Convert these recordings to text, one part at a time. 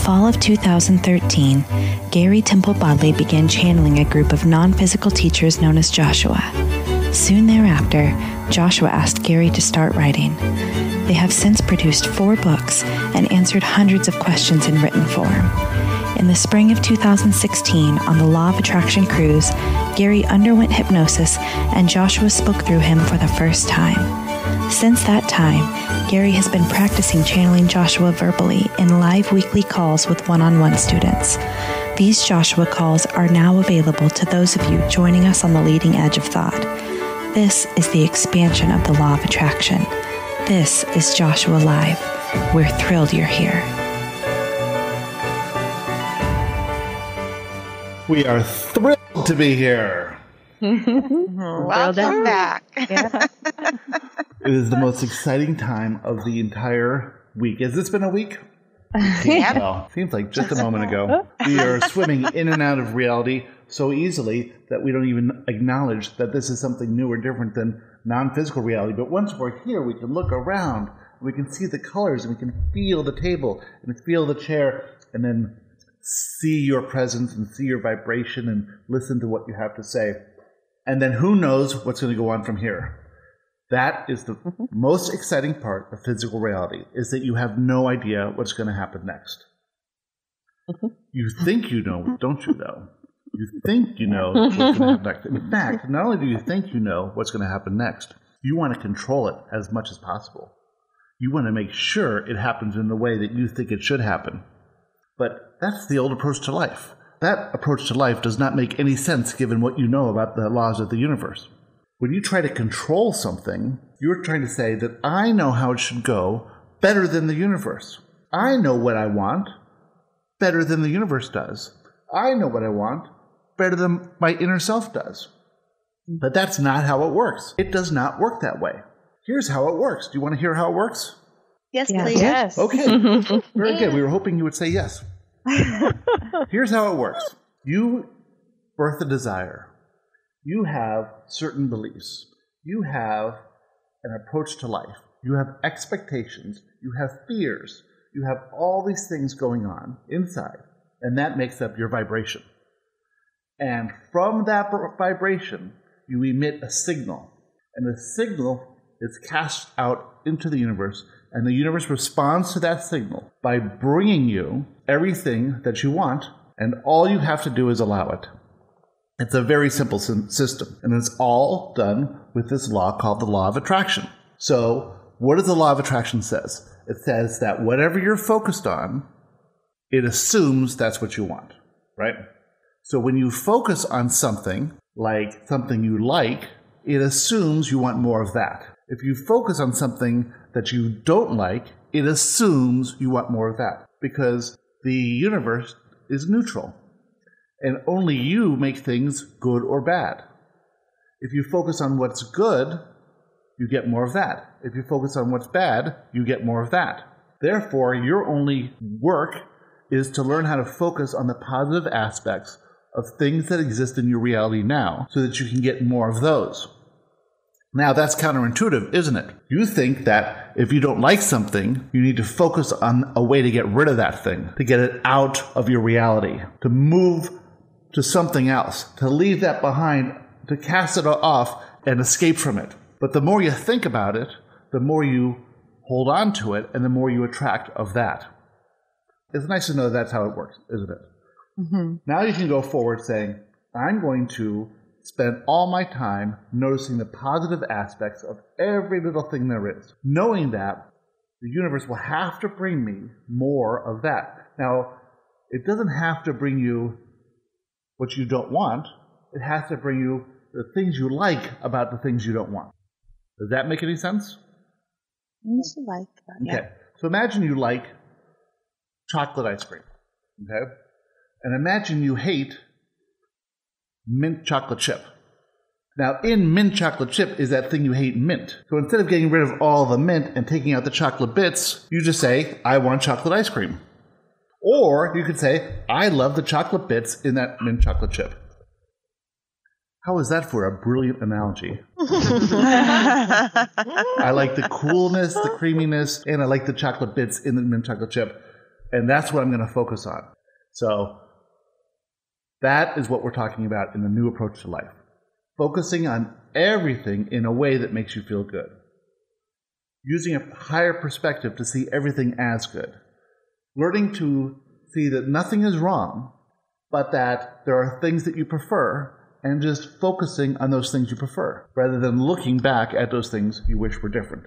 fall of 2013, Gary Temple Bodley began channeling a group of non-physical teachers known as Joshua. Soon thereafter, Joshua asked Gary to start writing. They have since produced 4 books and answered hundreds of questions in written form. In the spring of 2016, on the Law of Attraction cruise, Gary underwent hypnosis and Joshua spoke through him for the first time. Since that time, Gary has been practicing channeling Joshua verbally in live weekly calls with one-on-one students. These Joshua calls are now available to those of you joining us on the leading edge of thought. This is the expansion of the Law of Attraction. This is Joshua Live. We're thrilled you're here. We are thrilled to be here. Welcome back. Yeah. It is the most exciting time of the entire week. Has this been a week? Well, seems like just a moment ago. We are swimming in and out of reality so easily that we don't even acknowledge that this is something new or different than non-physical reality. But once we're here, we can look around, we can see the colors, and we can feel the table, and feel the chair, and then see your presence and see your vibration and listen to what you have to say. And then who knows what's going to go on from here. That is the most exciting part of physical reality, is that you have no idea what's going to happen next. You think you know, don't you, though? You think you know what's going to happen next. In fact, not only do you think you know what's going to happen next, you want to control it as much as possible. You want to make sure it happens in the way that you think it should happen. But that's the old approach to life. That approach to life does not make any sense given what you know about the laws of the universe. When you try to control something, you're trying to say that I know how it should go better than the universe. I know what I want better than the universe does. I know what I want better than my inner self does. But that's not how it works. It does not work that way. Here's how it works. Do you want to hear how it works? Yes, please. Yes. Okay. Very good. We were hoping you would say yes. Here's how it works. You birth a desire. You have certain beliefs. You have an approach to life. You have expectations. You have fears. You have all these things going on inside, and that makes up your vibration. And from that vibration, you emit a signal, and the signal is cast out into the universe, and the universe responds to that signal by bringing you everything that you want, and all you have to do is allow it. It's a very simple system, and it's all done with this law called the Law of Attraction. So, what does the Law of Attraction says? It says that whatever you're focused on, it assumes that's what you want, right? So when you focus on something, like something you like, it assumes you want more of that. If you focus on something that you don't like, it assumes you want more of that, because the universe is neutral. And only you make things good or bad. If you focus on what's good, you get more of that. If you focus on what's bad, you get more of that. Therefore, your only work is to learn how to focus on the positive aspects of things that exist in your reality now so that you can get more of those. Now, that's counterintuitive, isn't it? You think that if you don't like something, you need to focus on a way to get rid of that thing, to get it out of your reality, to move to something else, to leave that behind, to cast it off and escape from it. But the more you think about it, the more you hold on to it, and the more you attract of that. It's nice to know that's how it works, isn't it? Mm-hmm. Now you can go forward saying, I'm going to spend all my time noticing the positive aspects of every little thing there is, knowing that the universe will have to bring me more of that. Now, it doesn't have to bring you what you don't want. It has to bring you the things you like about the things you don't want. Does that make any sense? Yes, I like that. Okay. So imagine you like chocolate ice cream. Okay? And imagine you hate mint chocolate chip. Now, in mint chocolate chip is that thing you hate, mint. So instead of getting rid of all the mint and taking out the chocolate bits, you just say, I want chocolate ice cream. Or you could say, I love the chocolate bits in that mint chocolate chip. How is that for a brilliant analogy? I like the coolness, the creaminess, and I like the chocolate bits in the mint chocolate chip. And that's what I'm going to focus on. So that is what we're talking about in the new approach to life. Focusing on everything in a way that makes you feel good. Using a higher perspective to see everything as good. Learning to see that nothing is wrong, but that there are things that you prefer, and just focusing on those things you prefer, rather than looking back at those things you wish were different.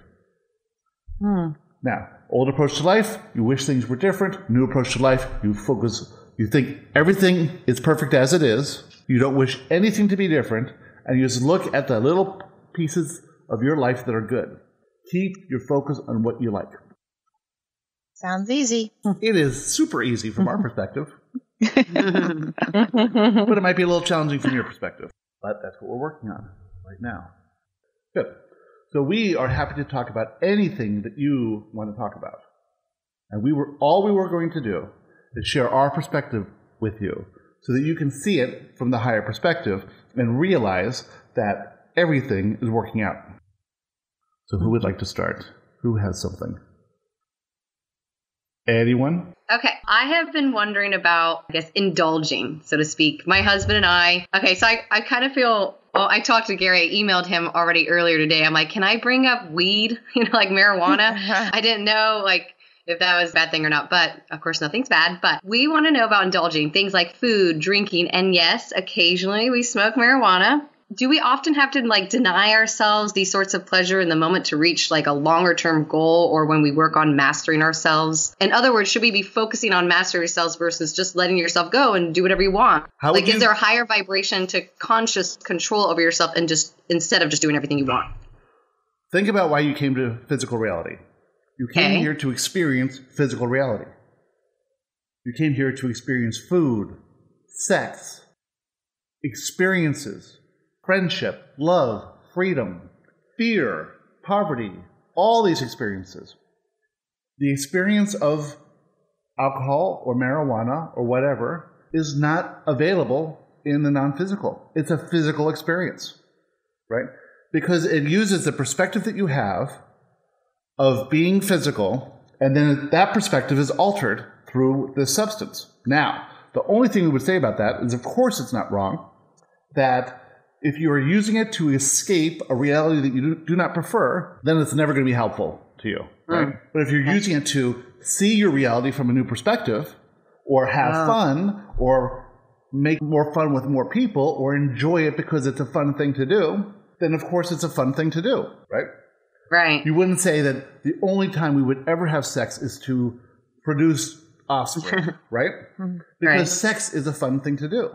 Now, old approach to life, you wish things were different. New approach to life, you think everything is perfect as it is. You don't wish anything to be different, and you just look at the little pieces of your life that are good. Keep your focus on what you like. Sounds easy. It is super easy from our perspective. But it might be a little challenging from your perspective. But that's what we're working on right now. Good. So we are happy to talk about anything that you want to talk about. And all we were going to do is share our perspective with you so that you can see it from the higher perspective and realize that everything is working out. So who would like to start? Who has something? Anyone? Okay, I have been wondering about, I guess, indulging, so to speak. My husband and I, so I kind of feel, I talked to Gary, I emailed him already earlier today. I'm like, can I bring up weed, like marijuana? I didn't know, if that was a bad thing or not, but of course nothing's bad. But we want to know about indulging, things like food, drinking, and yes, occasionally we smoke marijuana. Do we often have to deny ourselves these sorts of pleasure in the moment to reach a longer term goal, or when we work on mastering ourselves? In other words, should we be focusing on mastering ourselves versus just letting yourself go and do whatever you want? Is there a higher vibration to conscious control over yourself and instead of just doing everything you want? Think about why you came to physical reality. You came here to experience physical reality. You came here to experience food, sex, experiences, friendship, love, freedom, fear, poverty, all these experiences. The experience of alcohol or marijuana or whatever is not available in the non-physical. It's a physical experience, right? Because it uses the perspective that you have of being physical, and then that perspective is altered through this substance. Now, the only thing we would say about that is, of course, it's not wrong that if you are using it to escape a reality that you do not prefer, then it's never going to be helpful to you. Right? But if you're using it to see your reality from a new perspective, or have fun, or make more fun with more people, or enjoy it because it's a fun thing to do, then of course it's a fun thing to do, right? Right. You wouldn't say that the only time we would ever have sex is to produce offspring, right? Because sex is a fun thing to do,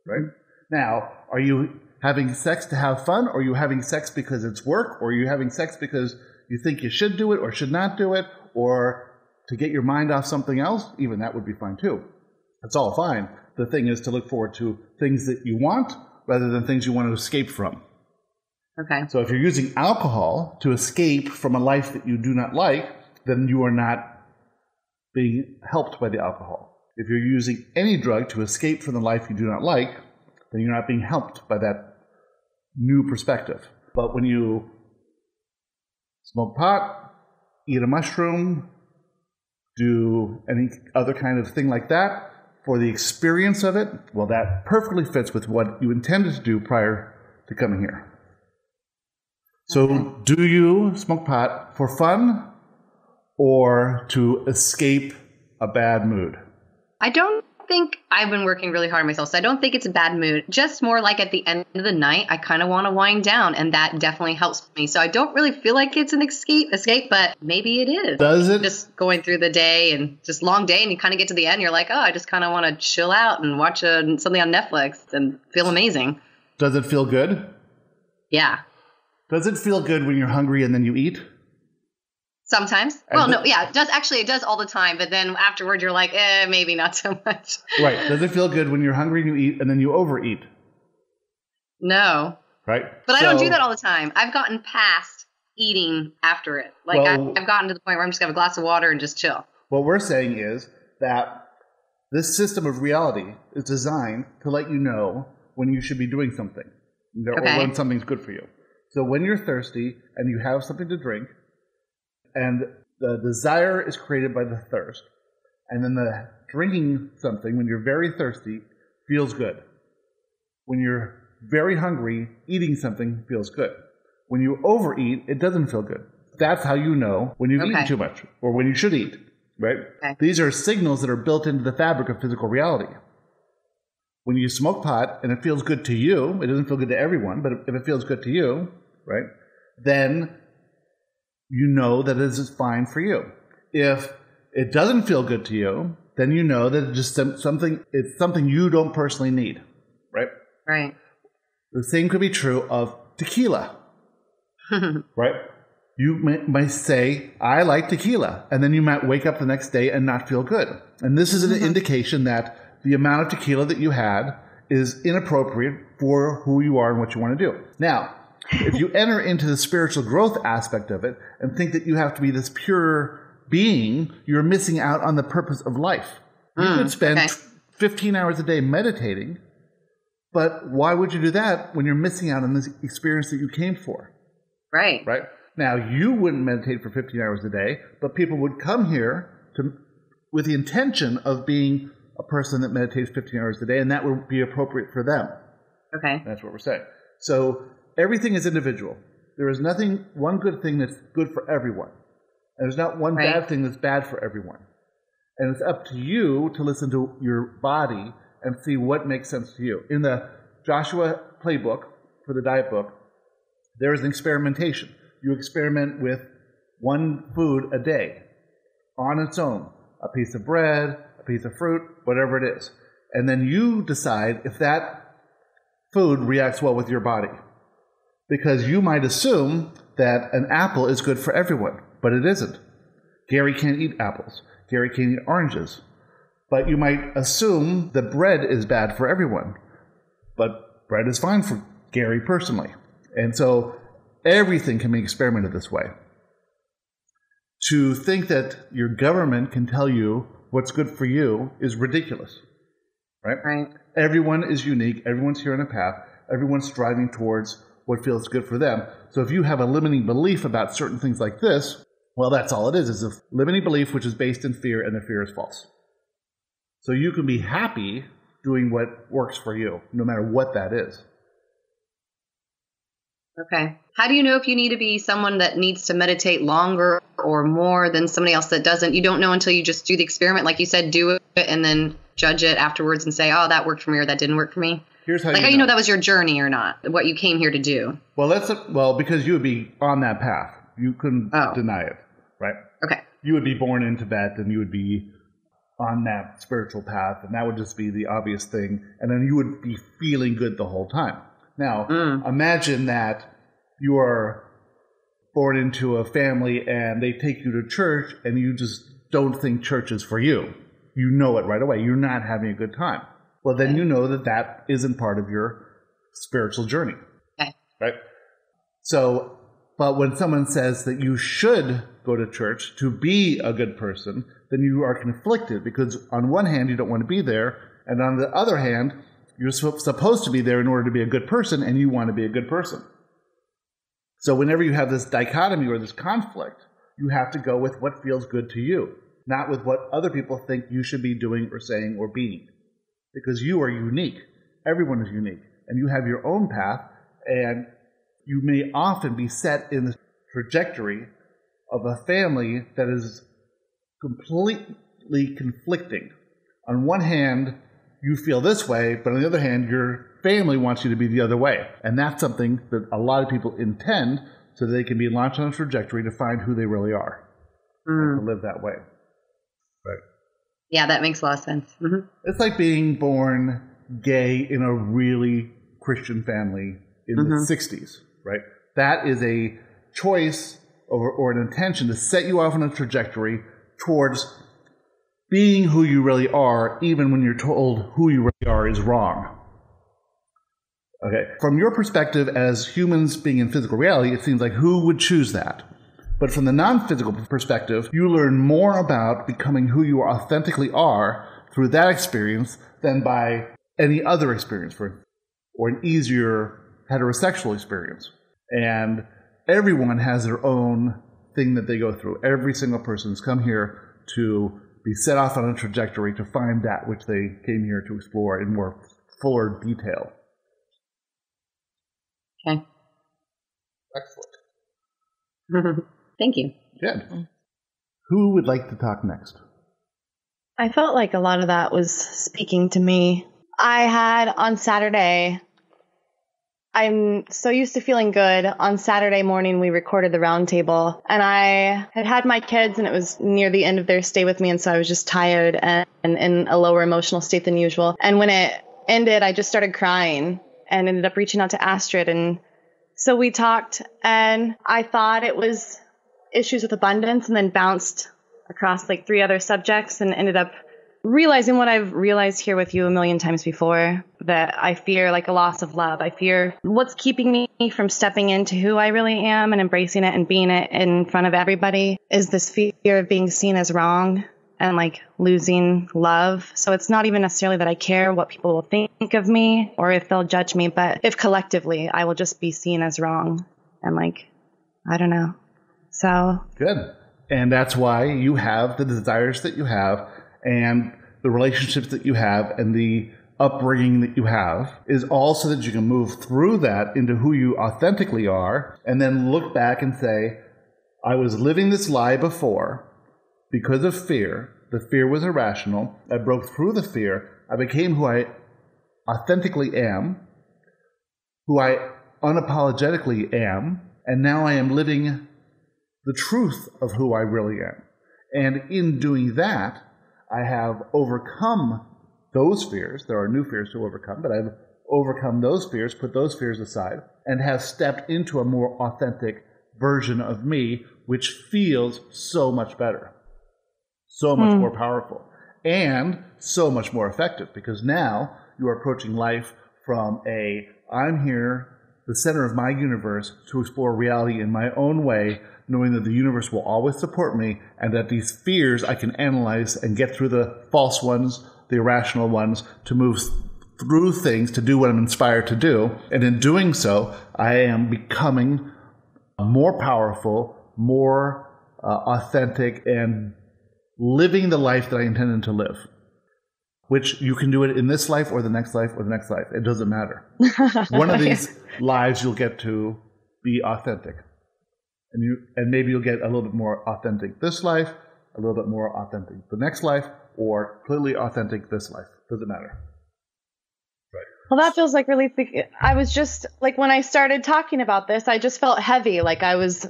right? Now, are you having sex to have fun, or are you having sex because it's work, or are you having sex because you think you should do it or should not do it, or to get your mind off something else? Even that would be fine too. That's all fine. The thing is to look forward to things that you want rather than things you want to escape from. Okay. So if you're using alcohol to escape from a life that you do not like, then you are not being helped by the alcohol. If you're using any drug to escape from the life you do not like, then you're not being helped by that new perspective. But when you smoke pot, eat a mushroom, do any other kind of thing like that, for the experience of it, well, that perfectly fits with what you intended to do prior to coming here. So do you smoke pot for fun or to escape a bad mood? I don't think I've been working really hard on myself, so I don't think it's a bad mood. Just more like at the end of the night, I kind of want to wind down, and that definitely helps me. So I don't really feel like it's an escape, but maybe it is. Does it? Just going through the day and just long day, and you kind of get to the end, you're like, oh, I just kind of want to chill out and watch something on Netflix and feel amazing. Does it feel good? Yeah. Does it feel good when you're hungry and then you eat? Sometimes. Well, no, yeah, it does. Actually, it does all the time. But then afterward, you're like, maybe not so much. Right. Does it feel good when you're hungry and you eat and then you overeat? No. Right. But I don't do that all the time. I've gotten past eating after it. I've gotten to the point where I'm just going to have a glass of water and just chill. What we're saying is that this system of reality is designed to let you know when you should be doing something, or when something's good for you. So when you're thirsty and you have something to drink, and the desire is created by the thirst, And then the drinking something when you're very thirsty feels good. When you're very hungry, eating something feels good. When you overeat, it doesn't feel good. That's how you know when you've eaten too much or when you should eat, right? Okay. These are signals that are built into the fabric of physical reality. When you smoke pot and it feels good to you, it doesn't feel good to everyone, but if it feels good to you, right, then you know that it is fine for you. If it doesn't feel good to you, then you know that it's just something you don't personally need, right? Right. The same could be true of tequila, right? You might say, I like tequila, and then you might wake up the next day and not feel good. And this is an indication that the amount of tequila that you had is inappropriate for who you are and what you want to do. Now, if you enter into the spiritual growth aspect of it and think that you have to be this pure being, you're missing out on the purpose of life. You could spend 15 hours a day meditating, but why would you do that when you're missing out on this experience that you came for? Right. Right? Now, you wouldn't meditate for 15 hours a day, but people would come here with the intention of being a person that meditates 15 hours a day, and that would be appropriate for them. Okay. That's what we're saying. So everything is individual. There is one good thing that's good for everyone. And there's not one bad thing that's bad for everyone. And it's up to you to listen to your body and see what makes sense to you. In the Joshua playbook for the diet book, there is an experimentation. You experiment with one food a day on its own, a piece of bread, a piece of fruit, whatever it is. And then you decide if that food reacts well with your body. Because you might assume that an apple is good for everyone, but it isn't. Gary can't eat apples. Gary can't eat oranges. But you might assume that bread is bad for everyone, but bread is fine for Gary personally. And so everything can be experimented this way. To think that your government can tell you what's good for you is ridiculous, right? Right. Everyone is unique. Everyone's here on a path. Everyone's striving towards what feels good for them. So if you have a limiting belief about certain things like this, well, that's all it is a limiting belief which is based in fear, and the fear is false. So you can be happy doing what works for you, no matter what that is. Okay. How do you know if you need to be someone that needs to meditate longer or more than somebody else that doesn't? You don't know until you just do the experiment. Like you said, do it and then judge it afterwards and say, oh, that worked for me or that didn't work for me. Here's how you know that was your journey or not, what you came here to do. Well, because you would be on that path. You couldn't deny it, right? Okay. You would be born in Tibet and you would be on that spiritual path, and that would just be the obvious thing. And then you would be feeling good the whole time. Now, imagine that you are born into a family and they take you to church and you just don't think church is for you. You know it right away. You're not having a good time. Well, then you know that that isn't part of your spiritual journey. Okay. Right? So, but when someone says that you should go to church to be a good person, then you are conflicted because on one hand, you don't want to be there. And on the other hand, you're supposed to be there in order to be a good person, and you want to be a good person. So whenever you have this dichotomy or this conflict, you have to go with what feels good to you, not with what other people think you should be doing or saying or being. Because you are unique. Everyone is unique. And you have your own path, and you may often be set in the trajectory of a family that is completely conflicting. On one hand, you feel this way, but on the other hand, your family wants you to be the other way. And that's something that a lot of people intend so they can be launched on a trajectory to find who they really are and to live that way. Right. Yeah, that makes a lot of sense. Mm-hmm. It's like being born gay in a really Christian family in the 60s, right? That is a choice or an intention to set you off on a trajectory towards being who you really are, even when you're told who you really are is wrong. Okay. From your perspective as humans being in physical reality, it seems like who would choose that? But from the non-physical perspective, you learn more about becoming who you authentically are through that experience than by any other experience or an easier heterosexual experience. And everyone has their own thing that they go through. Every single person has come here to be set off on a trajectory to find that which they came here to explore in more fuller detail. Okay. Excellent. Thank you. Good. Who would like to talk next? I felt like a lot of that was speaking to me. I had on Saturday, I'm so used to feeling good. On Saturday morning, we recorded the roundtable, and I had my kids, and it was near the end of their stay with me, and so I was just tired and in a lower emotional state than usual. And when it ended, I just started crying and ended up reaching out to Astrid, and so we talked, and I thought it was issues with abundance, and then bounced across like 3 other subjects and ended up realizing what I've realized here with you a million times before, that I fear like a loss of love. I fear what's keeping me from stepping into who I really am and embracing it and being it in front of everybody is this fear of being seen as wrong and like losing love. So it's not even necessarily that I care what people will think of me or if they'll judge me, but if collectively I will just be seen as wrong and like, I don't know. So good. And that's why you have the desires that you have and the relationships that you have and the upbringing that you have is all so that you can move through that into who you authentically are and then look back and say, I was living this lie before because of fear. The fear was irrational. I broke through the fear. I became who I authentically am, who I unapologetically am, and now I am living the truth of who I really am. And in doing that, I have overcome those fears. There are new fears to overcome, but I've overcome those fears, put those fears aside, and have stepped into a more authentic version of me, which feels so much better, so much more powerful, and so much more effective, because now you are approaching life from I'm here, the center of my universe, to explore reality in my own way, knowing that the universe will always support me and that these fears I can analyze and get through the false ones, the irrational ones, to move through things, to do what I'm inspired to do. And in doing so, I am becoming more powerful, more authentic, and living the life that I intended to live. Which you can do it in this life or the next life or the next life. It doesn't matter. One of these lives you'll get to be authentic. And maybe you'll get a little bit more authentic this life, a little bit more authentic the next life, or completely authentic this life. Doesn't matter. Right. Well, that feels like really I was just like, when I started talking about this, I just felt heavy, like I was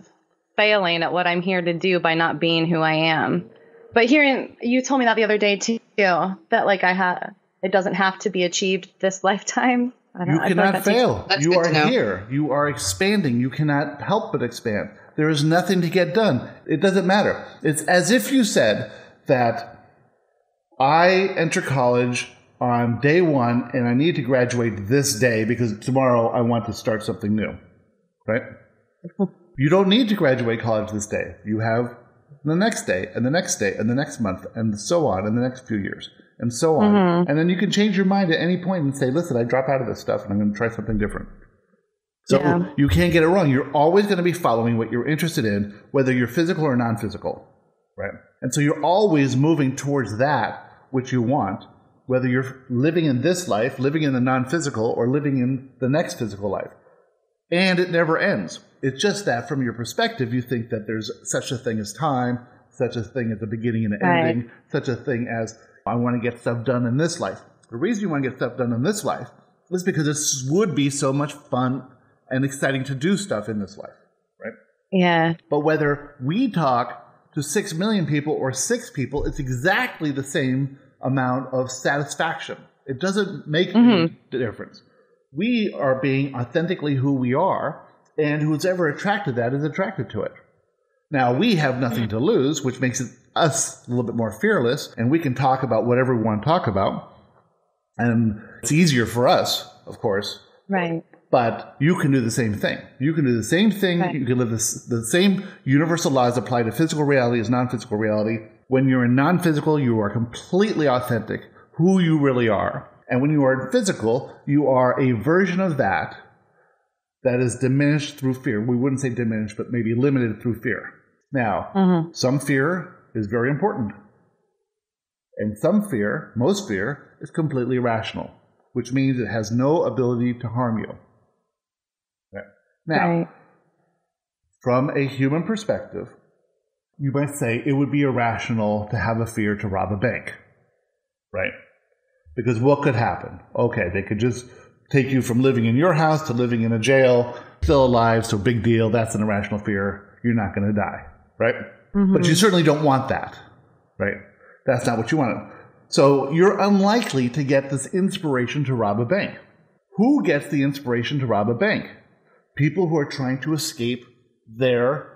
failing at what I'm here to do by not being who I am. But you told me that the other day too, that like it doesn't have to be achieved this lifetime. You cannot fail. You are here. You are expanding. You cannot help but expand. There is nothing to get done. It doesn't matter. It's as if you said that I enter college on day 1 and I need to graduate this day because tomorrow I want to start something new. Right? You don't need to graduate college this day. You have the next day and the next day and the next month and so on in the next few years. And so on. Mm-hmm. And then you can change your mind at any point and say, listen, I drop out of this stuff and I'm going to try something different. So you can't get it wrong. You're always going to be following what you're interested in, whether you're physical or non-physical. Right? And so you're always moving towards that which you want, whether you're living in this life, living in the non-physical, or living in the next physical life. And it never ends. It's just that from your perspective, you think that there's such a thing as time, such a thing as a beginning and an ending, such a thing as I want to get stuff done in this life. The reason you want to get stuff done in this life is because it would be so much fun and exciting to do stuff in this life, right? Yeah. But whether we talk to 6 million people or 6 people, it's exactly the same amount of satisfaction. It doesn't make any difference. We are being authentically who we are, and who's ever attracted to that is attracted to it. Now, we have nothing to lose, which makes us a little bit more fearless, and we can talk about whatever we want to talk about. And it's easier for us, of course. Right. But you can do the same thing. You can do the same thing. Right. You can live the same universal laws apply to physical reality as non-physical reality. When you're in non-physical, you are completely authentic, who you really are. And when you are in physical, you are a version of that is diminished through fear. We wouldn't say diminished, but maybe limited through fear. Now, some fear is very important. And some fear, most fear, is completely irrational, which means it has no ability to harm you. Okay. Now, from a human perspective, you might say it would be irrational to have a fear to rob a bank, right? Because what could happen? Okay, they could just take you from living in your house to living in a jail, still alive, so big deal. That's an irrational fear. You're not going to die, right? Mm-hmm. But you certainly don't want that, right? That's not what you want. So you're unlikely to get this inspiration to rob a bank. Who gets the inspiration to rob a bank? People who are trying to escape their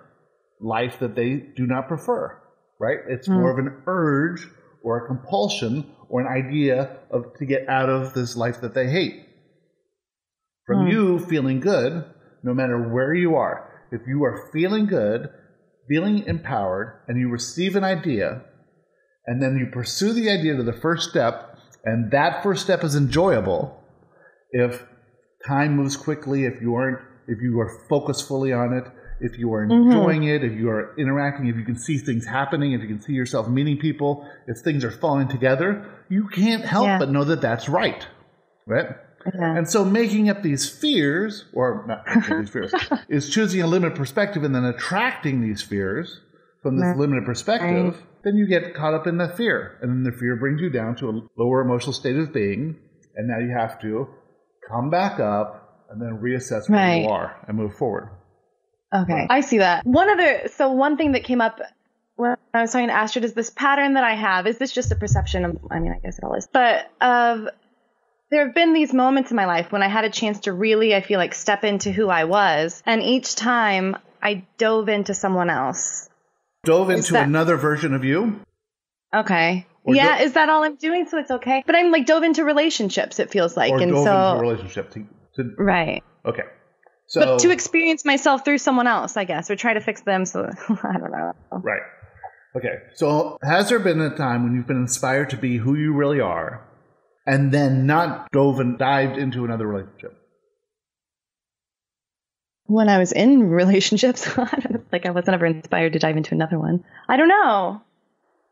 life that they do not prefer, right? It's more of an urge or a compulsion or an idea to get out of this life that they hate. From you feeling good, no matter where you are, if you are feeling good, feeling empowered, and you receive an idea, and then you pursue the idea to the first step, and that first step is enjoyable, if time moves quickly, if you are focused fully on it, if you are enjoying it, if you are interacting, if you can see things happening, if you can see yourself meeting people, if things are falling together, you can't help but know that that's right, right? Yeah. And so making up these fears, or not making up these fears, is choosing a limited perspective and then attracting these fears from this limited perspective, then you get caught up in the fear. And then the fear brings you down to a lower emotional state of being, and now you have to come back up and then reassess where you are and move forward. Okay, I see that. One thing that came up when I was talking to Astrid is this pattern that I have. Is this just a perception of, I guess it all is, but there have been these moments in my life when I had a chance to really, I feel like, step into who I was. And each time I dove into someone else. Dove into another version of you? Okay. Is that all I'm doing? So it's okay. But I'm like dove into relationships, it feels like. Or and dove so, into a relationship. Right. Okay. But to experience myself through someone else, I guess, or try to fix them. So I don't know. Right. Okay. So has there been a time when you've been inspired to be who you really are and then not dived into another relationship? When I was in relationships, I wasn't ever inspired to dive into another one. I don't know.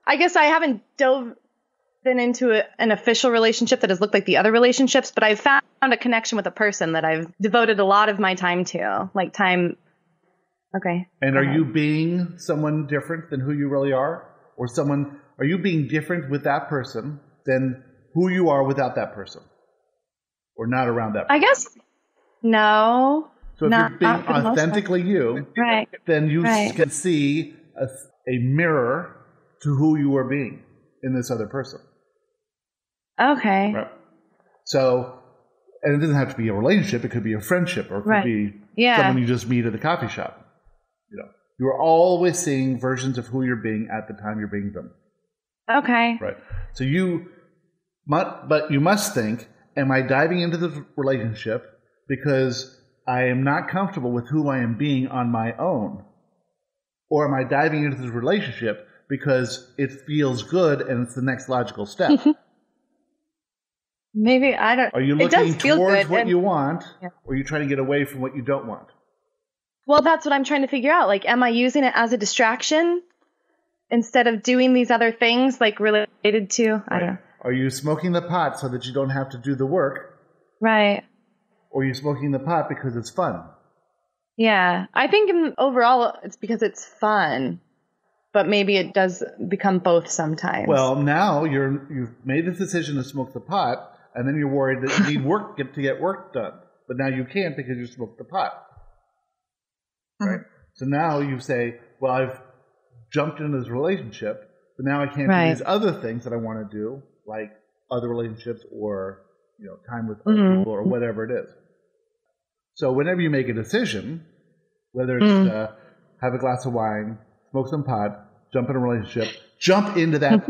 I guess I haven't been into an official relationship that has looked like the other relationships, but I've found a connection with a person that I've devoted a lot of my time to. Okay. And are you being someone different than who you really are? Or are you being different with that person than who you are without that person? Or not around that person? I guess, no. So if you're being authentically you, then you can see a mirror to who you are being in this other person. Okay. Right. So, and it doesn't have to be a relationship. It could be a friendship, or it could be someone you just meet at the coffee shop. You are always seeing versions of who you're being at the time you're being them. Okay. Right. So but you must think, am I diving into the relationship because I am not comfortable with who I am being on my own? Or am I diving into this relationship because it feels good and it's the next logical step? Maybe, I don't. Are you looking towards what you want, or are you trying to get away from what you don't want? Well, that's what I'm trying to figure out. Am I using it as a distraction instead of doing these other things, related to, I don't know. Are you smoking the pot so that you don't have to do the work? Right. Or are you smoking the pot because it's fun? Yeah. I think overall it's because it's fun. But maybe it does become both sometimes. Well, now you've made the decision to smoke the pot, and then you're worried that you need work to get work done. But now you can't because you smoked the pot. Right? So now you say, well, I've jumped into this relationship, but now I can't do these other things that I want to do, like other relationships or time with other people or whatever it is. So whenever you make a decision, whether it's have a glass of wine, smoke some pot, jump in a relationship, jump into that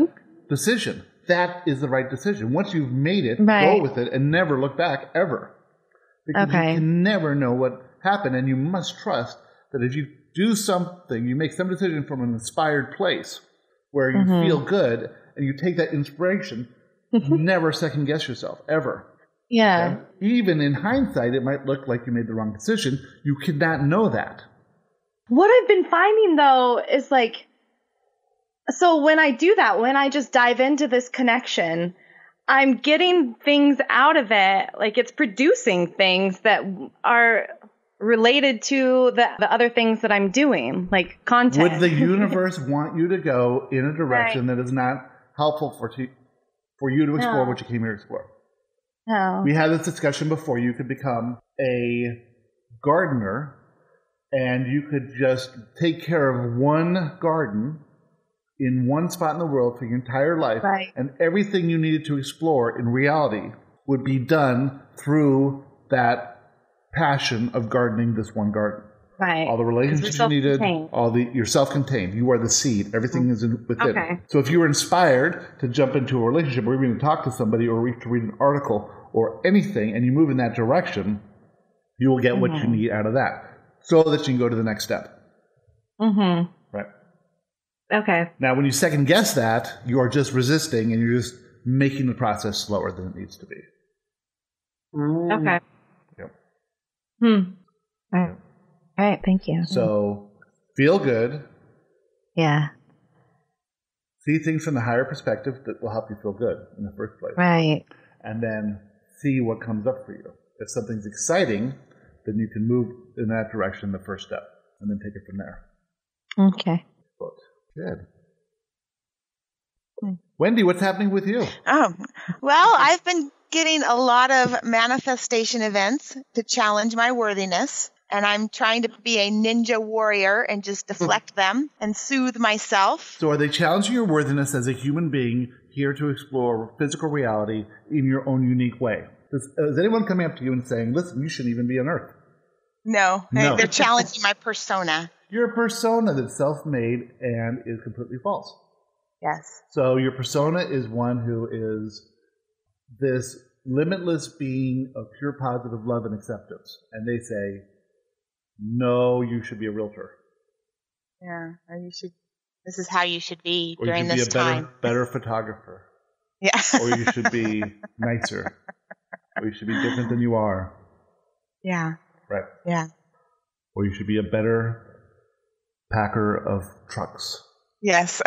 decision. That is the right decision. Once you've made it, go with it and never look back ever. Because you can never know what happened, and you must trust that if you do something, you make some decision from an inspired place where you feel good and you take that inspiration, never second guess yourself, ever. Yeah. Okay? Even in hindsight, it might look like you made the wrong decision. You cannot know that. What I've been finding, though, is So when I do that, when I just dive into this connection, I'm getting things out of it. Like it's producing things that are related to the other things that I'm doing, like content. Would the universe want you to go in a direction that is not helpful for you to explore what you came here to explore? No. We had this discussion before. You could become a gardener and you could just take care of one garden in one spot in the world for your entire life, and everything you needed to explore in reality would be done through that passion of gardening this one garden. Right. All the relationships you needed, you're self-contained. You are the seed. Everything is within. Okay. So if you were inspired to jump into a relationship or even talk to somebody or to read an article or anything, and you move in that direction, you will get what you need out of that so that you can go to the next step. Mm-hmm. Right. Okay. Now, when you second guess that, you are just resisting and you're just making the process slower than it needs to be. Okay. Yep. All right. Thank you. So, feel good. Yeah. See things from the higher perspective that will help you feel good in the first place. Right. And then see what comes up for you. If something's exciting, then you can move in that direction, the first step, and then take it from there. Okay. Good. Wendy, what's happening with you? Oh, well, I've been getting a lot of manifestation events to challenge my worthiness, and I'm trying to be a ninja warrior and just deflect them and soothe myself. So are they challenging your worthiness as a human being here to explore physical reality in your own unique way? Is anyone coming up to you and saying, listen, you shouldn't even be on Earth? No. They're challenging my persona. Your persona that's self-made and is completely false. Yes. So your persona is one who is this limitless being of pure positive love and acceptance. And they say, no, you should be a realtor. Yeah, or you should. This is how you should be or during this time. Or you should be a better photographer. Yeah. Or you should be nicer. Or you should be different than you are. Yeah. Right. Yeah. Or you should be a better packer of trucks. Yes.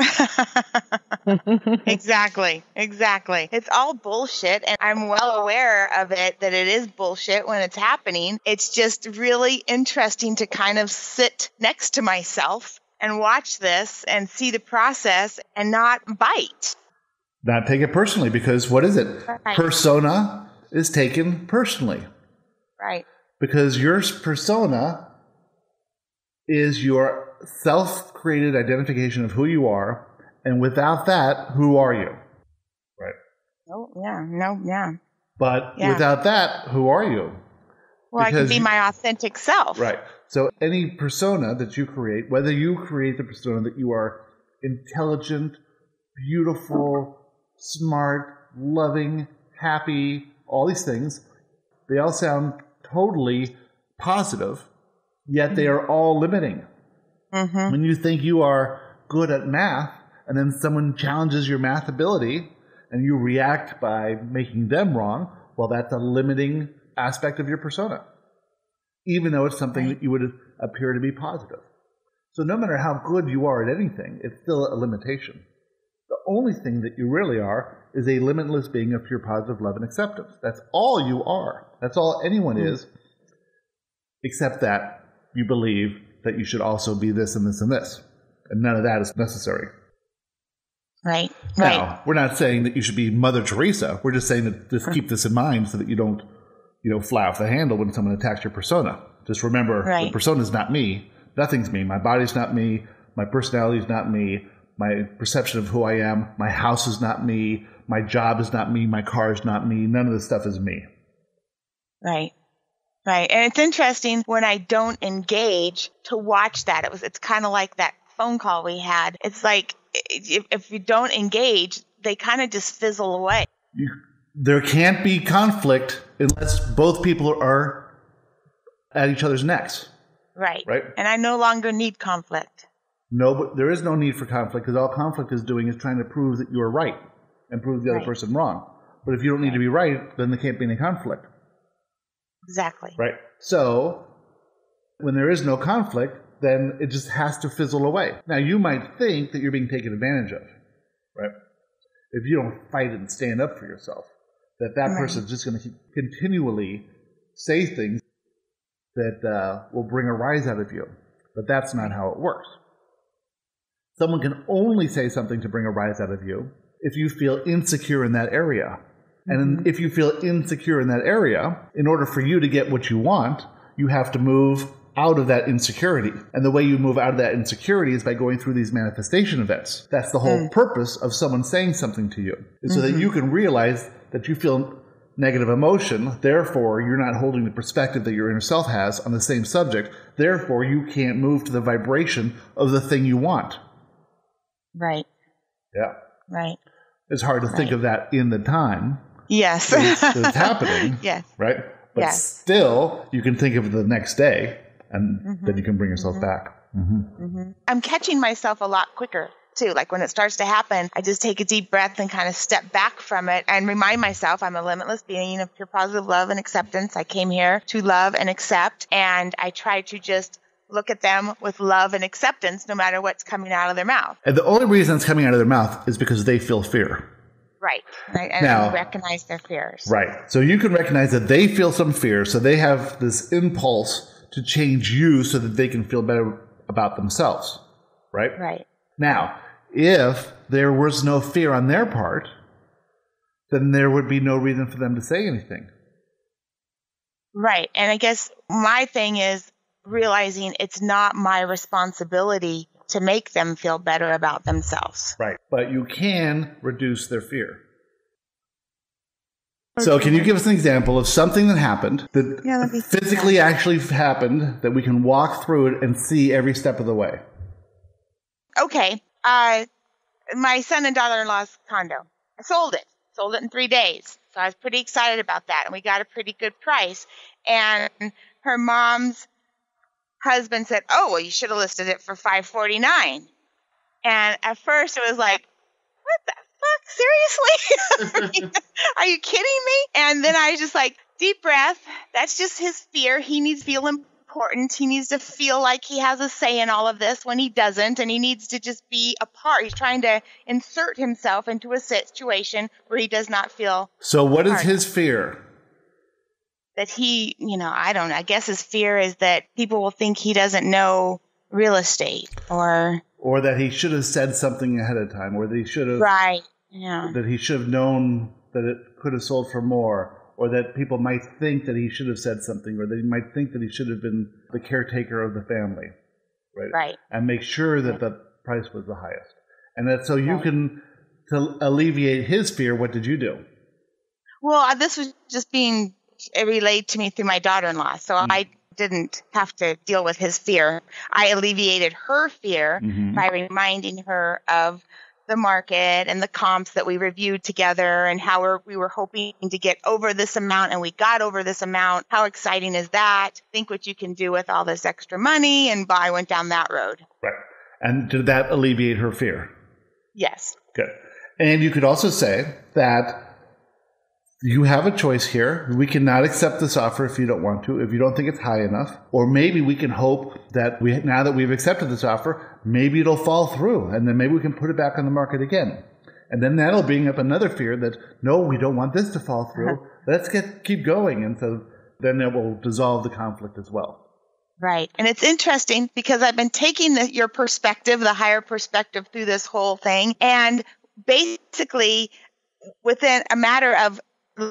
Exactly. It's all bullshit, and I'm well aware of it, that it is bullshit when it's happening. It's just really interesting to kind of sit next to myself and watch this and see the process and not bite. Not take it personally, because what is it? Right. Persona is taken personally. Right. Because your persona is your self-created identification of who you are, and without that, who are you? Right. Oh, yeah. No, yeah. But without that, who are you? Well, because I can be my authentic self. Right. So any persona that you create, whether you create the persona that you are intelligent, beautiful, smart, loving, happy, all these things, they all sound totally positive, yet they are all limiting. Mm-hmm. When you think you are good at math, and then someone challenges your math ability, and you react by making them wrong, well, that's a limiting aspect of your persona, even though it's something that you would appear to be positive. So no matter how good you are at anything, it's still a limitation. The only thing that you really are is a limitless being of pure positive love and acceptance. That's all you are. That's all anyone is, except that you believe that you should also be this and this and this. And none of that is necessary. Right. Now, we're not saying that you should be Mother Teresa. We're just saying that just keep this in mind so that you don't, fly off the handle when someone attacks your persona. Just remember, the persona is not me. Nothing's me. My body's not me. My personality is not me. My perception of who I am. My house is not me. My job is not me. My car is not me. None of this stuff is me. Right. Right. And it's interesting when I don't engage to watch that. It's kind of like that phone call we had. It's like if you don't engage, they kind of just fizzle away. There can't be conflict unless both people are at each other's necks. Right. Right. And I no longer need conflict. No, but there is no need for conflict, because all conflict is doing is trying to prove that you are right and prove the other person wrong. But if you don't need to be right, then there can't be any conflict. Exactly. Right. So when there is no conflict, then it just has to fizzle away. Now, you might think that you're being taken advantage of, right? If you don't fight and stand up for yourself, that person's just going to continually say things that will bring a rise out of you. But that's not how it works. Someone can only say something to bring a rise out of you if you feel insecure in that area. And if you feel insecure in that area, in order for you to get what you want, you have to move out of that insecurity. And the way you move out of that insecurity is by going through these manifestation events. That's the whole purpose of someone saying something to you, is so that you can realize that you feel negative emotion. Therefore, you're not holding the perspective that your inner self has on the same subject. Therefore, you can't move to the vibration of the thing you want. Right. Yeah. Right. It's hard to think of that in the time. Yes. It's happening. Yes. Right? But still, you can think of it the next day, and then you can bring yourself back. I'm catching myself a lot quicker, too. Like when it starts to happen, I just take a deep breath and kind of step back from it and remind myself I'm a limitless being of pure positive love and acceptance. I came here to love and accept, and I try to just look at them with love and acceptance no matter what's coming out of their mouth. And the only reason it's coming out of their mouth is because they feel fear. Right. And now, recognize their fears. Right. So you can recognize that they feel some fear, so they have this impulse to change you so that they can feel better about themselves. Right? Right. Now, if there was no fear on their part, then there would be no reason for them to say anything. Right. And I guess my thing is realizing it's not my responsibility to make them feel better about themselves. Right. But you can reduce their fear. Okay. So can you give us an example of something that happened that physically actually happened that we can walk through it and see every step of the way? Okay. My son and daughter-in-law's condo. I sold it. Sold it in 3 days. So I was pretty excited about that. And we got a pretty good price. And her mom's husband said, "Oh, well, you should have listed it for $549." And at first it was like, what the fuck? Seriously? Are you kidding me? And then I was just like, deep breath. That's just his fear. He needs to feel important. He needs to feel like he has a say in all of this when he doesn't. And he needs to just be a part. He's trying to insert himself into a situation where he does not feel. So what is his fear? That he, I don't know. I guess his fear is that people will think he doesn't know real estate or that he should have said something ahead of time, or that he should have, that he should have known that it could have sold for more, or that people might think that he should have said something, or that he might think that he should have been the caretaker of the family, right? And make sure that the price was the highest. And that so you can, to alleviate his fear, what did you do? Well, this was just being relayed to me through my daughter-in-law, so I didn't have to deal with his fear. I alleviated her fear by reminding her of the market and the comps that we reviewed together and how we were hoping to get over this amount, and we got over this amount. How exciting is that? Think what you can do with all this extra money, and I went down that road. Right. And did that alleviate her fear? Yes. Good. And you could also say that you have a choice here. We cannot accept this offer if you don't want to, if you don't think it's high enough. Or maybe we can hope that now that we've accepted this offer, maybe it'll fall through, and then maybe we can put it back on the market again. And then that'll bring up another fear that, no, we don't want this to fall through. Let's keep going. And so then it will dissolve the conflict as well. Right. And it's interesting because I've been taking your perspective, the higher perspective, through this whole thing. And basically, within a matter of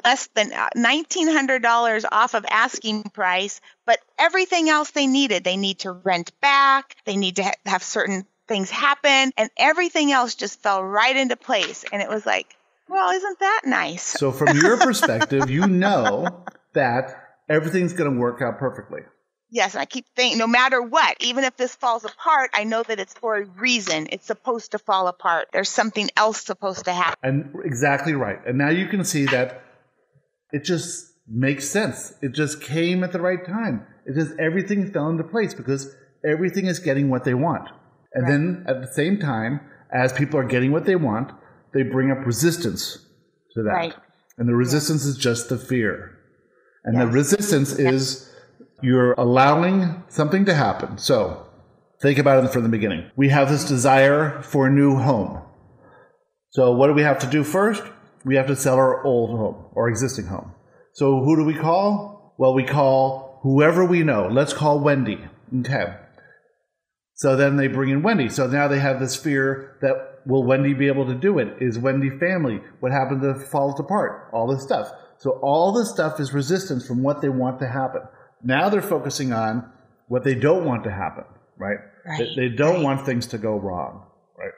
less than $1,900 off of asking price, but everything else they needed. They need to rent back. They need to have certain things happen, and everything else just fell right into place. And it was like, well, isn't that nice? So from your perspective, you know that everything's going to work out perfectly. Yes, and I keep thinking, no matter what, even if this falls apart, I know that it's for a reason. It's supposed to fall apart. There's something else supposed to happen. And exactly right. And now you can see that it just makes sense. It just came at the right time. It just, everything fell into place because everything is getting what they want. And then at the same time, as people are getting what they want, they bring up resistance to that. Right. And the resistance is just the fear. And the resistance is you're allowing something to happen. So Think about it from the beginning. We have this desire for a new home. So what do we have to do first? We have to sell our old home or existing home. So who do we call? Well, we call whoever we know. Let's call Wendy. Okay. So then they bring in Wendy. So now they have this fear that, will Wendy be able to do it? Is Wendy family? What happened if it falls apart? All this stuff. So all this stuff is resistance from what they want to happen. Now they're focusing on what they don't want to happen, right? They don't want things to go wrong, right?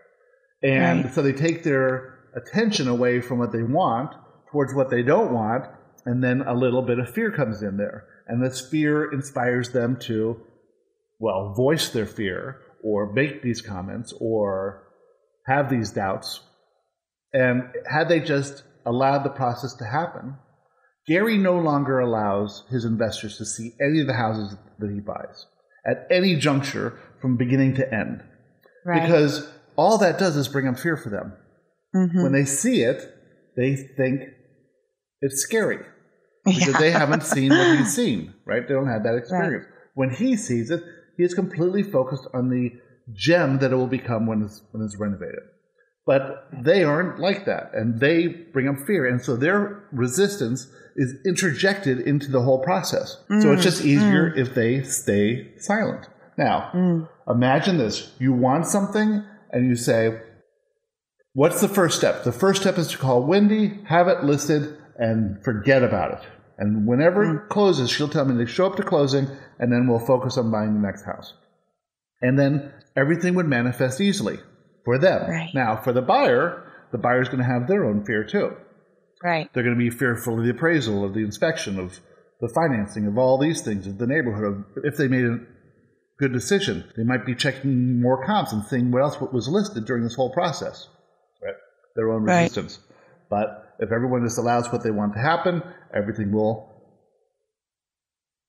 And so they take their attention away from what they want towards what they don't want, and then a little bit of fear comes in there. And this fear inspires them to, well, voice their fear or make these comments or have these doubts. And had they just allowed the process to happen, Gary no longer allows his investors to see any of the houses that he buys at any juncture from beginning to end. Right. Because all that does is bring up fear for them. Mm-hmm. When they see it, they think it's scary because they haven't seen what he's seen, right? They don't have that experience. Right. When he sees it, he is completely focused on the gem that it will become when it's renovated. But they aren't like that, and they bring up fear. And so their resistance is interjected into the whole process. So it's just easier if they stay silent. Now, imagine this. You want something, and you say, what's the first step? The first step is to call Wendy, have it listed, and forget about it. And whenever it closes, she'll tell me to show up to closing, and then we'll focus on buying the next house. And then everything would manifest easily for them. Right. Now, for the buyer's going to have their own fear too. Right. They're going to be fearful of the appraisal, of the inspection, of the financing, of all these things, of the neighborhood. If they made a good decision, they might be checking more comps and seeing what else was listed during this whole process. Right. Their own resistance. But if everyone just allows what they want to happen, everything will.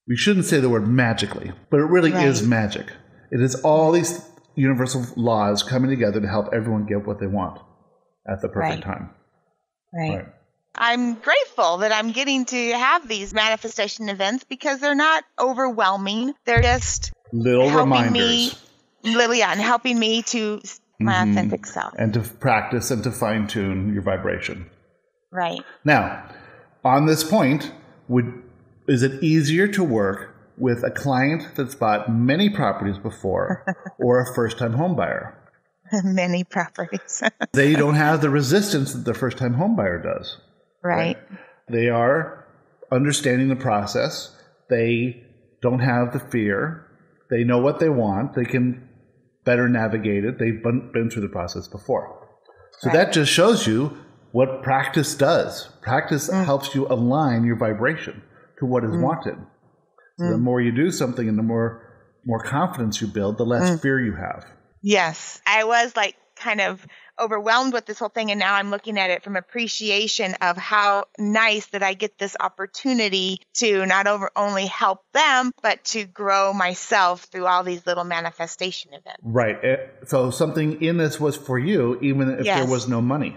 We shouldn't say the word magically, but it really is magic. It is all these universal laws coming together to help everyone get what they want at the perfect time. Right. I'm grateful that I'm getting to have these manifestation events because they're not overwhelming. They're just little reminders. And helping me to my authentic self. And to practice and to fine-tune your vibration. Right. Now, on this point, is it easier to work with a client that's bought many properties before or a first-time home buyer? Many properties. They don't have the resistance that the first-time home buyer does. Right. They are understanding the process. They don't have the fear. They know what they want. They can better navigate it. They've been through the process before. So that just shows you what practice does. Practice helps you align your vibration to what is wanted. So the more you do something and the more confidence you build, the less fear you have. Yes. I was kind of overwhelmed with this whole thing, and now I'm looking at it from appreciation of how nice that I get this opportunity to not only help them, but to grow myself through all these little manifestation events. Right. So something in this was for you, even if there was no money.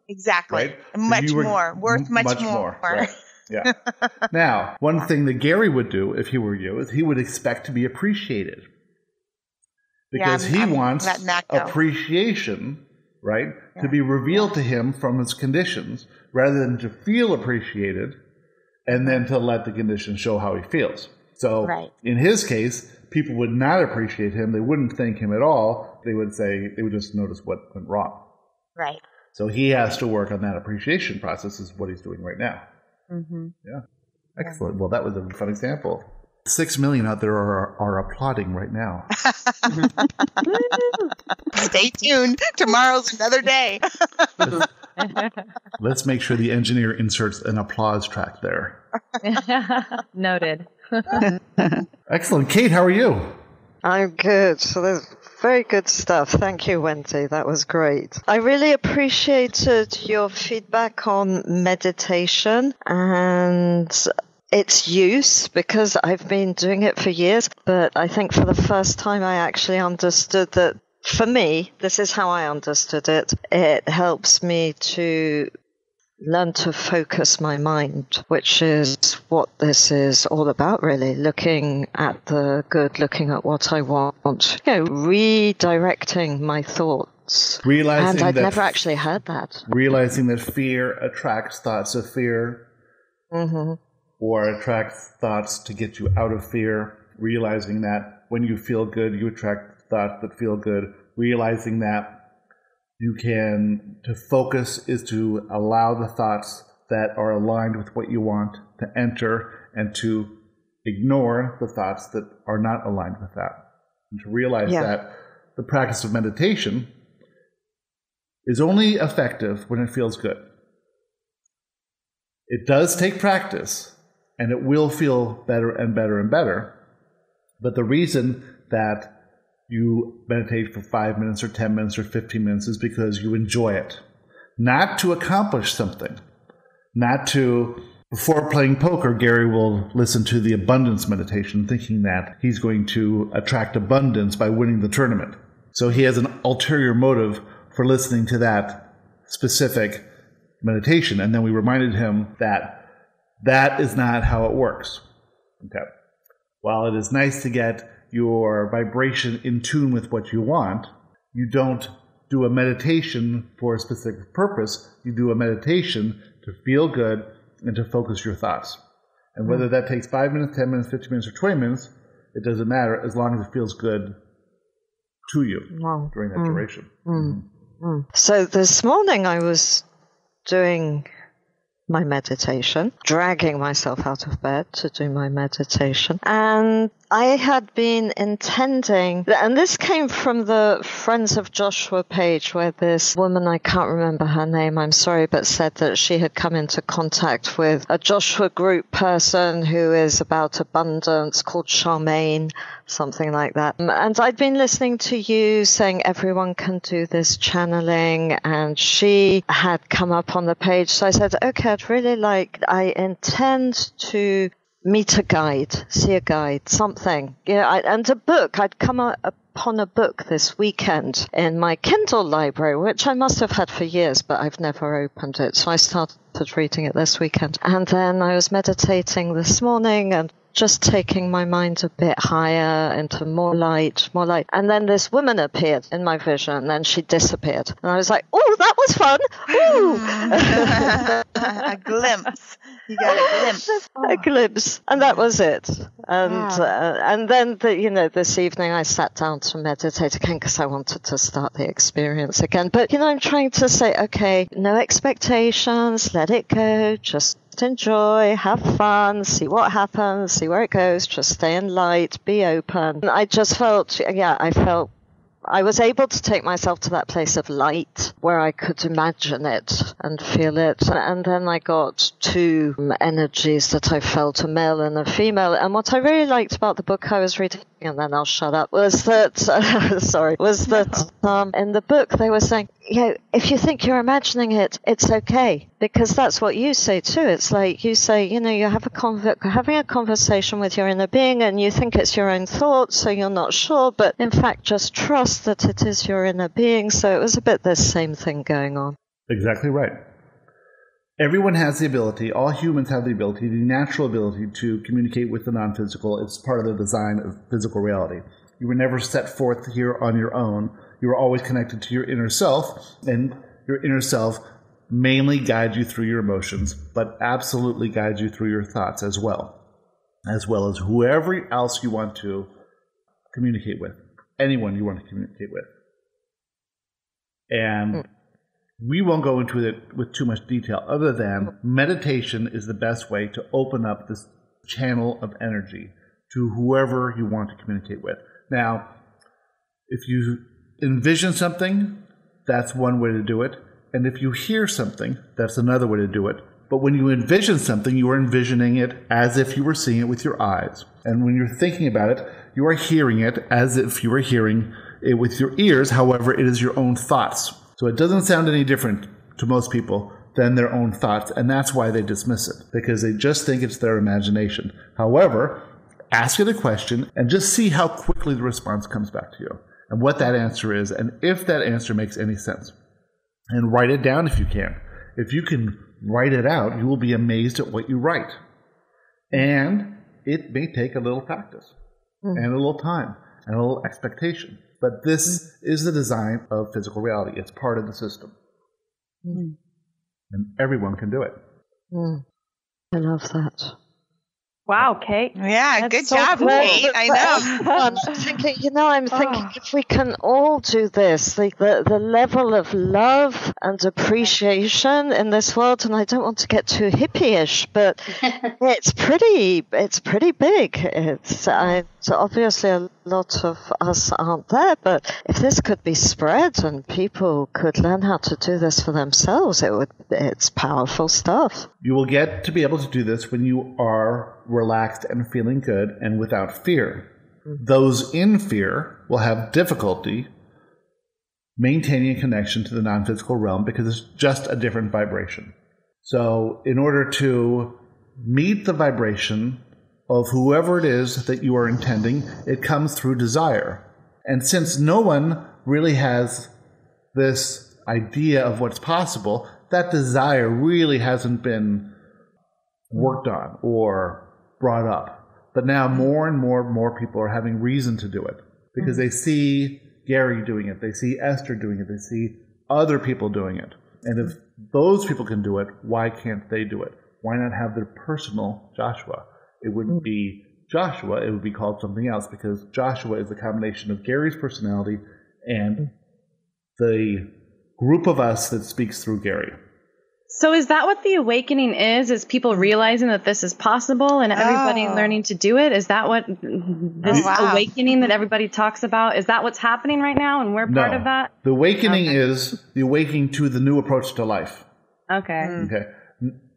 Exactly. Right? Much more. Worth much more. Right. Yeah. Now, one thing that Gary would do if he were you is he would expect to be appreciated. Because he wants appreciation, right, to be revealed to him from his conditions rather than to feel appreciated and then to let the conditions show how he feels. So in his case, people would not appreciate him. They wouldn't thank him at all. They would just notice what went wrong. Right. So he has to work on that appreciation process is what he's doing right now. Mm-hmm. Yeah. Excellent. Well, that was a fun example. 6 million out there are applauding right now. Stay tuned. Tomorrow's another day. Let's make sure the engineer inserts an applause track there. Noted. Excellent. Kate, how are you? I'm good. So there's very good stuff. Thank you, Wendy. That was great. I really appreciated your feedback on meditation and its use, because I've been doing it for years, but I think for the first time I actually understood that, for me, this is how I understood it. It helps me to learn to focus my mind, which is what this is all about, really. Looking at the good, looking at what I want, redirecting my thoughts. Realizing and I'd never actually heard that. Realizing that fear attracts thoughts of fear, or attracts thoughts to get you out of fear. Realizing that when you feel good, you attract thoughts that feel good. Realizing that to focus is to allow the thoughts that are aligned with what you want to enter, and to ignore the thoughts that are not aligned with that. And to realize that the practice of meditation is only effective when it feels good. It does take practice, and it will feel better and better and better. But the reason that you meditate for 5 minutes or 10 minutes or 15 minutes is because you enjoy it. Not to accomplish something. Not to, before playing poker, Gary will listen to the abundance meditation thinking that he's going to attract abundance by winning the tournament. So he has an ulterior motive for listening to that specific meditation. And then we reminded him that that is not how it works. Okay. While it is nice to get your vibration in tune with what you want, you don't do a meditation for a specific purpose. You do a meditation to feel good and to focus your thoughts. And whether that takes 5 minutes, 10 minutes, 15 minutes, or 20 minutes, it doesn't matter as long as it feels good to you during that duration. So this morning I was doing my meditation, dragging myself out of bed to do my meditation. And I had been intending, and this came from the Friends of Joshua page, where this woman, I can't remember her name, I'm sorry, but said that she had come into contact with a Joshua group person who is about abundance, called Charmaine, something like that. And I'd been listening to you saying everyone can do this channeling, and she had come up on the page. So I said, okay, I intend to meet a guide, see a guide, something. And a book. I'd come upon a book this weekend in my Kindle library, which I must have had for years, but I've never opened it. So I started reading it this weekend. And then I was meditating this morning and just taking my mind a bit higher into more light. And then this woman appeared in my vision, and then she disappeared. And I was like, oh, that was fun. Ooh. A glimpse. You got a glimpse. A glimpse. And that was it. And then, this evening I sat down to meditate again because I wanted to start the experience again. But, I'm trying to say, okay, no expectations, let it go, just enjoy, have fun, see what happens, see where it goes, just stay in light, be open. I just felt, I was able to take myself to that place of light where I could imagine it and feel it. And then I got two energies that I felt, a male and a female. And what I really liked about the book I was reading, and then I'll shut up, was that, in the book they were saying, if you think you're imagining it, it's okay. Because that's what you say too. It's like you say, you have having a conversation with your inner being and you think it's your own thoughts, so you're not sure, but in fact just trust that it is your inner being. So it was a bit the same thing going on. Exactly right. Everyone has the ability, all humans have the ability, the natural ability to communicate with the non-physical. It's part of the design of physical reality. You were never set forth here on your own. You were always connected to your inner self, and your inner self mainly guides you through your emotions, but absolutely guides you through your thoughts as well as whoever else you want to communicate with, anyone you want to communicate with. And we won't go into it with too much detail, other than meditation is the best way to open up this channel of energy to whoever you want to communicate with. Now, if you envision something, that's one way to do it. And if you hear something, that's another way to do it. But when you envision something, you are envisioning it as if you were seeing it with your eyes. And when you're thinking about it, you are hearing it as if you were hearing it with your ears. However, it is your own thoughts. So it doesn't sound any different to most people than their own thoughts. And that's why they dismiss it, because they just think it's their imagination. However, ask it a question and just see how quickly the response comes back to you and what that answer is, and if that answer makes any sense. And write it down if you can. If you can write it out, you will be amazed at what you write. And it may take a little practice and a little time and a little expectation. But this is the design of physical reality. It's part of the system. And everyone can do it. I love that. Wow, Kate. Yeah, That's good so job, cool. Kate. I know. I'm thinking, if we can all do this, the level of love and appreciation in this world, and I don't want to get too hippie-ish, but it's pretty big. It's obviously a lot of us aren't there, but if this could be spread and people could learn how to do this for themselves, it's powerful stuff. You will get to be able to do this when you are relaxed and feeling good and without fear. Those in fear will have difficulty maintaining a connection to the non-physical realm because it's just a different vibration. So in order to meet the vibration of whoever it is that you are intending, it comes through desire. And since no one really has this idea of what's possible, that desire really hasn't been worked on or brought up. But now more and more people are having reason to do it because they see Gary doing it, they see Esther doing it, they see other people doing it. And if those people can do it, why can't they do it? Why not have their personal Joshua? It wouldn't be Joshua, it would be called something else because Joshua is a combination of Gary's personality and the group of us that speaks through Gary. So is that what the awakening is? Is people realizing that this is possible and everybody learning to do it? Is that what this awakening that everybody talks about? Is that what's happening right now and we're part of that? The awakening is the awakening to the new approach to life. Okay.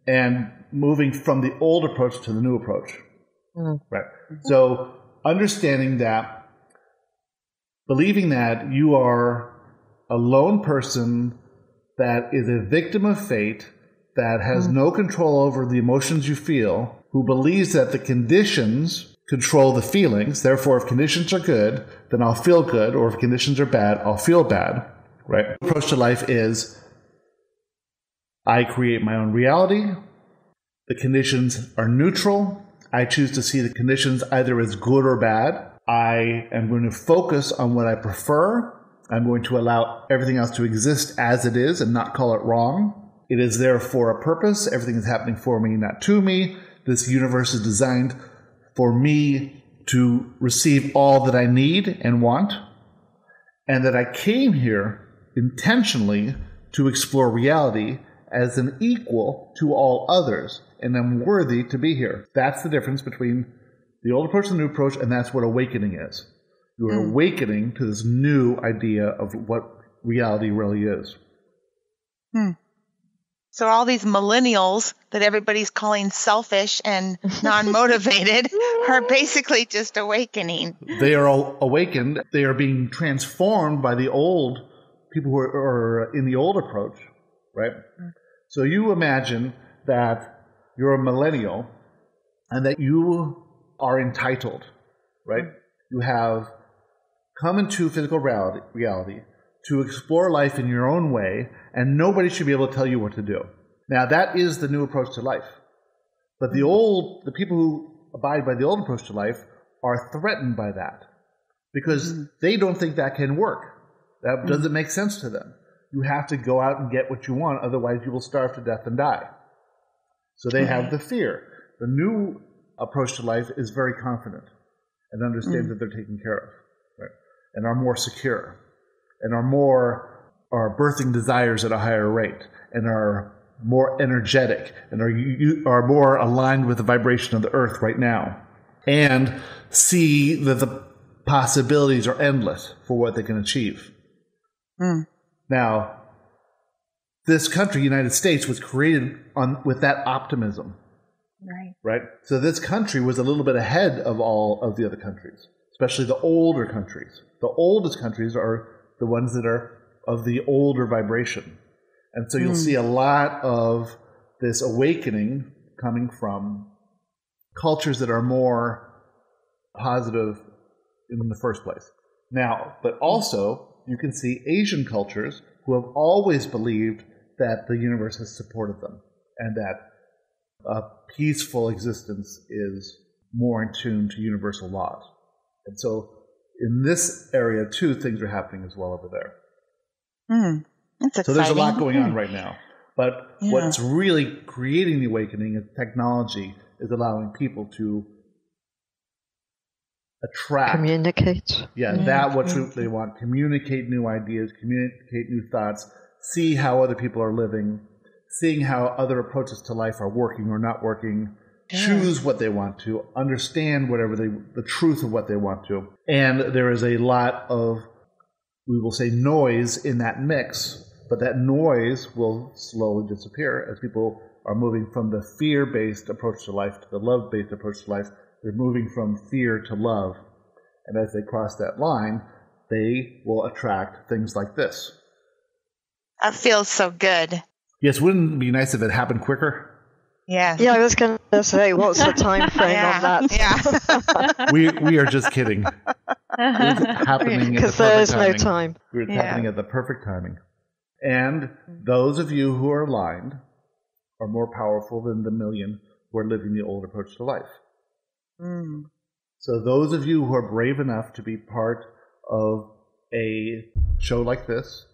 And moving from the old approach to the new approach. Right. So understanding that, believing that you are a lone person that is a victim of fate, that has no control over the emotions you feel, who believes that the conditions control the feelings. Therefore, if conditions are good, then I'll feel good, or if conditions are bad, I'll feel bad. Right? The approach to life is I create my own reality. The conditions are neutral. I choose to see the conditions either as good or bad. I am going to focus on what I prefer. I'm going to allow everything else to exist as it is and not call it wrong. It is there for a purpose. Everything is happening for me, not to me. This universe is designed for me to receive all that I need and want. And that I came here intentionally to explore reality as an equal to all others. And I'm worthy to be here. That's the difference between the old approach and the new approach, and that's what awakening is. You are awakening to this new idea of what reality really is. So all these millennials that everybody's calling selfish and non-motivated are basically just awakening. They are all awakened. They are being transformed by the old people who are in the old approach, right? So you imagine that you're a millennial and that you are entitled, right? You have come into physical reality to explore life in your own way, and nobody should be able to tell you what to do. Now, that is the new approach to life. But the people who abide by the old approach to life are threatened by that because they don't think that can work. That doesn't make sense to them. You have to go out and get what you want, otherwise you will starve to death and die. So they have the fear. The new approach to life is very confident and understands that they're taken care of. Right? And are more secure, and are birthing desires at a higher rate, and are more energetic, and are more aligned with the vibration of the earth right now, and see that the possibilities are endless for what they can achieve. Now, this country, United States, was created with that optimism. Right? So this country was a little bit ahead of all of the other countries, especially the older countries. The oldest countries are the ones that are of the older vibration. And so you'll see a lot of this awakening coming from cultures that are more positive in the first place. Now, but also you can see Asian cultures who have always believed that the universe has supported them and that a peaceful existence is more in tune to universal laws. And so in this area, too, things are happening as well over there. That's exciting. So there's a lot going on right now. But what's really creating the awakening is technology is allowing people to attract. Communicate. Yeah, that what they want. Communicate new ideas, communicate new thoughts, see how other people are living, seeing how other approaches to life are working or not working, choose what they want to, understand whatever the truth of what they want to. And there is a lot of, we will say, noise in that mix, but that noise will slowly disappear as people are moving from the fear-based approach to life to the love-based approach to life. They're moving from fear to love. And as they cross that line, they will attract things like this. That feels so good. Yes, wouldn't it be nice if it happened quicker? Yeah. Yeah, I was going to say, what's the time frame on that? Yeah. We are just kidding. It's happening at the Because there is perfect no timing. time. It's happening at the perfect timing. And those of you who are aligned are more powerful than the million who are living the old approach to life. So those of you who are brave enough to be part of a show like this,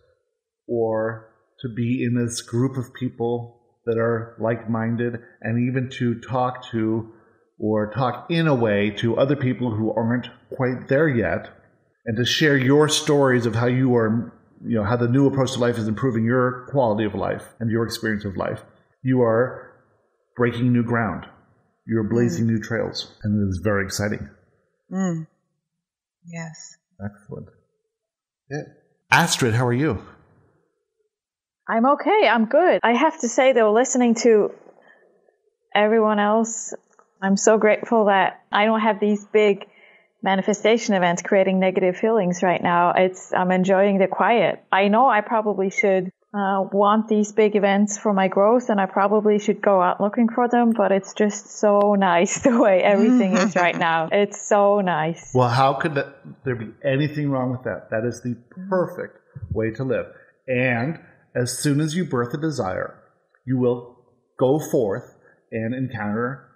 or to be in this group of people that are like-minded, and even to talk to or talk in a way to other people who aren't quite there yet, and to share your stories of how you are, how the new approach to life is improving your quality of life and your experience of life. You are breaking new ground. You're blazing new trails, and it is very exciting. Yes. Excellent. Yeah. Astrid, how are you? I'm okay. I'm good. I have to say, though, listening to everyone else, I'm so grateful that I don't have these big manifestation events creating negative feelings right now. I'm enjoying the quiet. I know I probably should want these big events for my growth, and I probably should go out looking for them, but it's just so nice the way everything is right now. It's so nice. Well, how could there be anything wrong with that? That is the perfect way to live. And as soon as you birth a desire, you will go forth and encounter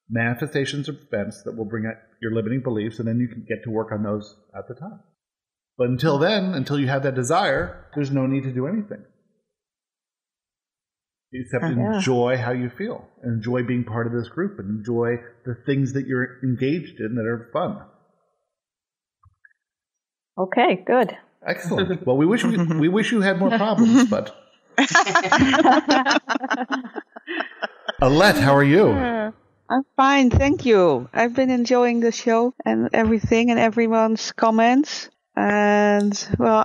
manifestations of events that will bring out your limiting beliefs, and then you can get to work on those at the time. But until then, until you have that desire, there's no need to do anything. Except enjoy how you feel. Enjoy being part of this group, and enjoy the things that you're engaged in that are fun. Okay, good. Excellent. Well, we wish you had more problems, but Alette, how are you? I'm fine, thank you. I've been enjoying the show and everything and everyone's comments. And well,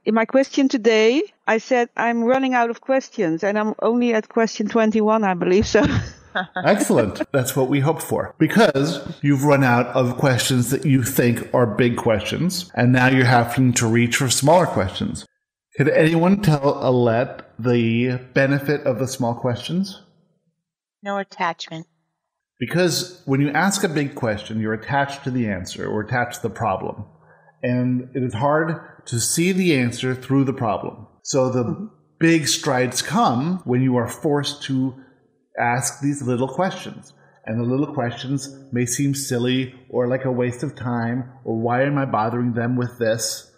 in my question today, I said I'm running out of questions, and I'm only at question 21, I believe. So. Excellent. That's what we hoped for. Because you've run out of questions that you think are big questions, and now you're having to reach for smaller questions. Could anyone tell Alette the benefit of the small questions? No attachment. Because when you ask a big question, you're attached to the answer or attached to the problem. And it is hard to see the answer through the problem. So the big strides come when you are forced to ask these little questions. And the little questions may seem silly or like a waste of time, or why am I bothering them with this?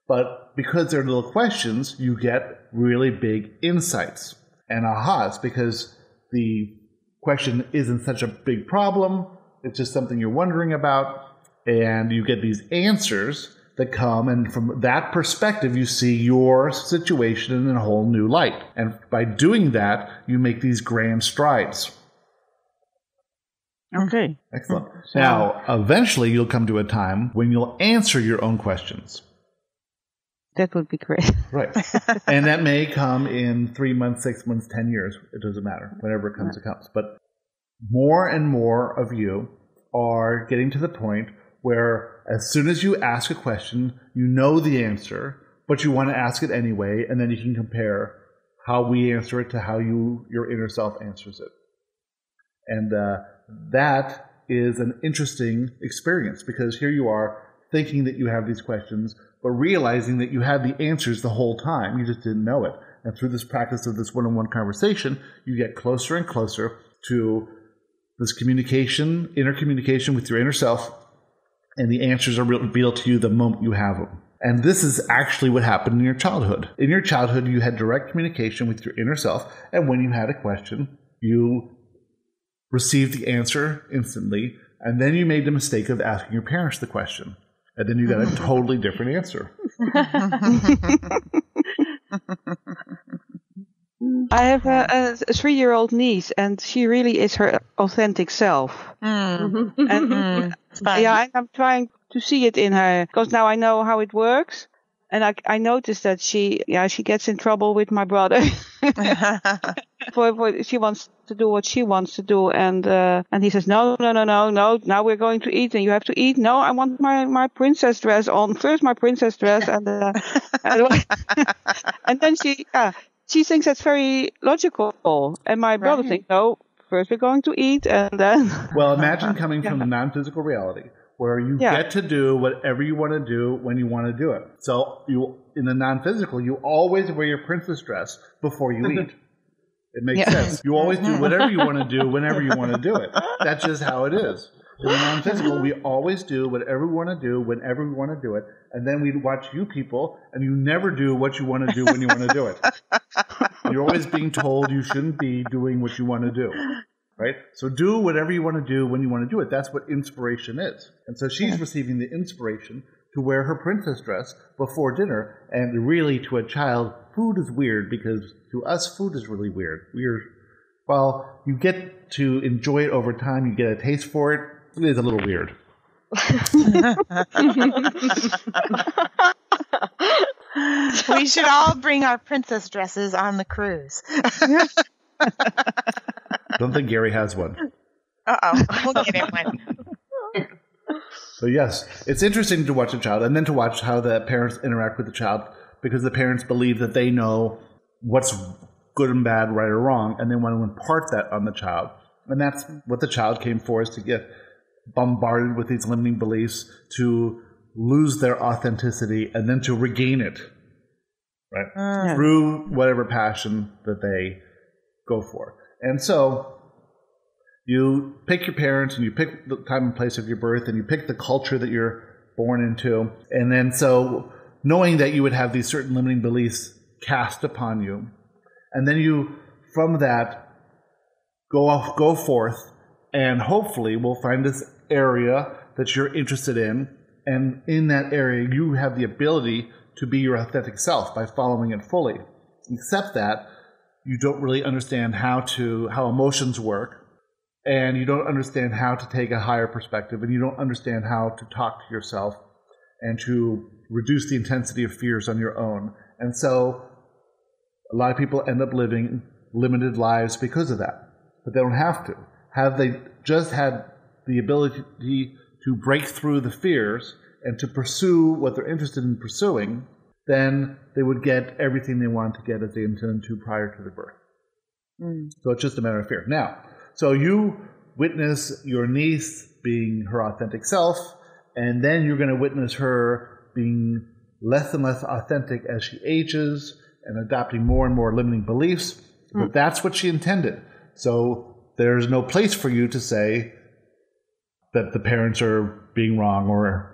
But because they're little questions, you get really big insights and ahas, because the question isn't such a big problem. It's just something you're wondering about. And you get these answers that come, and from that perspective, you see your situation in a whole new light. And by doing that, you make these grand strides. Okay. Excellent. Now, eventually, you'll come to a time when you'll answer your own questions. That would be great. Right. And that may come in 3 months, 6 months, 10 years. It doesn't matter. Whenever it comes, it comes. But more and more of you are getting to the point where as soon as you ask a question, you know the answer, but you want to ask it anyway, and then you can compare how we answer it to how your inner self answers it. And that is an interesting experience, because here you are thinking that you have these questions, but realizing that you had the answers the whole time. You just didn't know it. And through this practice of this one-on-one conversation, you get closer and closer to this communication, inner communication with your inner self, and the answers are revealed to you the moment you have them. And this is actually what happened in your childhood. In your childhood, you had direct communication with your inner self, and when you had a question, you received the answer instantly, and then you made the mistake of asking your parents the question, and then you got a totally different answer. I have a 3-year-old niece, and she really is her authentic self. And yeah, I'm trying to see it in her, because now I know how it works, and I noticed that she gets in trouble with my brother. for she wants to do what she wants to do, and he says no. Now we're going to eat, and you have to eat. No, I want my princess dress on first. My princess dress, and and then she thinks that's very logical, and my brother thinks no. First we're going to eat, and then. Well, imagine coming from the non-physical reality, where you get to do whatever you want to do when you want to do it. So in the non-physical, you always wear your princess dress before you eat. It makes sense. You always do whatever you want to do whenever you want to do it. That's just how it is. In the non-physical, we always do whatever we want to do whenever we want to do it. And then we watch you people, and you never do what you want to do when you want to do it. You're always being told you shouldn't be doing what you want to do. Right? So do whatever you want to do when you want to do it. That's what inspiration is. And so she's receiving the inspiration to wear her princess dress before dinner. And really, to a child, food is weird, because to us, food is really weird. While you get to enjoy it over time, you get a taste for it, it is a little weird. We should all bring our princess dresses on the cruise. Don't think Gary has one. We'll get him one. So yes, it's interesting to watch a child, and then to watch how the parents interact with the child, because the parents believe that they know what's good and bad, right or wrong, and they want to impart that on the child. And that's what the child came for, is to get bombarded with these limiting beliefs, to lose their authenticity, and then to regain it, right? Through whatever passion that they go for. And so you pick your parents, and you pick the time and place of your birth, and you pick the culture that you're born into. And then so knowing that you would have these certain limiting beliefs cast upon you, and then you, from that, go forth, and hopefully will find this area that you're interested in, and in that area you have the ability to be your authentic self by following it fully. Except that you don't really understand how emotions work, and you don't understand how to take a higher perspective, and you don't understand how to talk to yourself and to reduce the intensity of fears on your own. And so a lot of people end up living limited lives because of that. But they don't have to. Have they just had the ability to break through the fears and to pursue what they're interested in pursuing, then they would get everything they wanted to get as they intended to prior to the birth. So it's just a matter of fear. Now, so you witness your niece being her authentic self, and then you're going to witness her being less and less authentic as she ages and adopting more and more limiting beliefs. But that's what she intended. So there's no place for you to say that the parents are being wrong or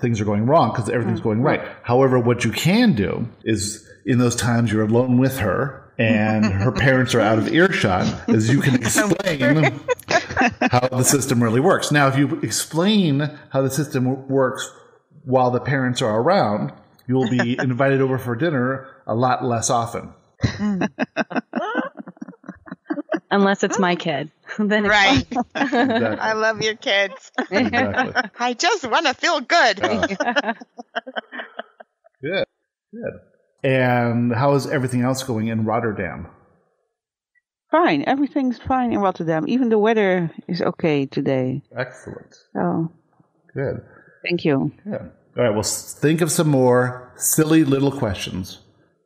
things are going wrong, because everything's going right. However, what you can do is, in those times you're alone with her and her parents are out of earshot, is you can explain how the system really works. Now, if you explain how the system works while the parents are around, you'll be invited over for dinner a lot less often. Unless it's my kid. Then Right. Exactly. I love your kids. Exactly. I just want to feel good. Good. And how is everything else going in Rotterdam? Fine. Everything's fine in Rotterdam. Even the weather is okay today. Excellent. Oh, Good. thank you. Good. All right, well, think of some more silly little questions.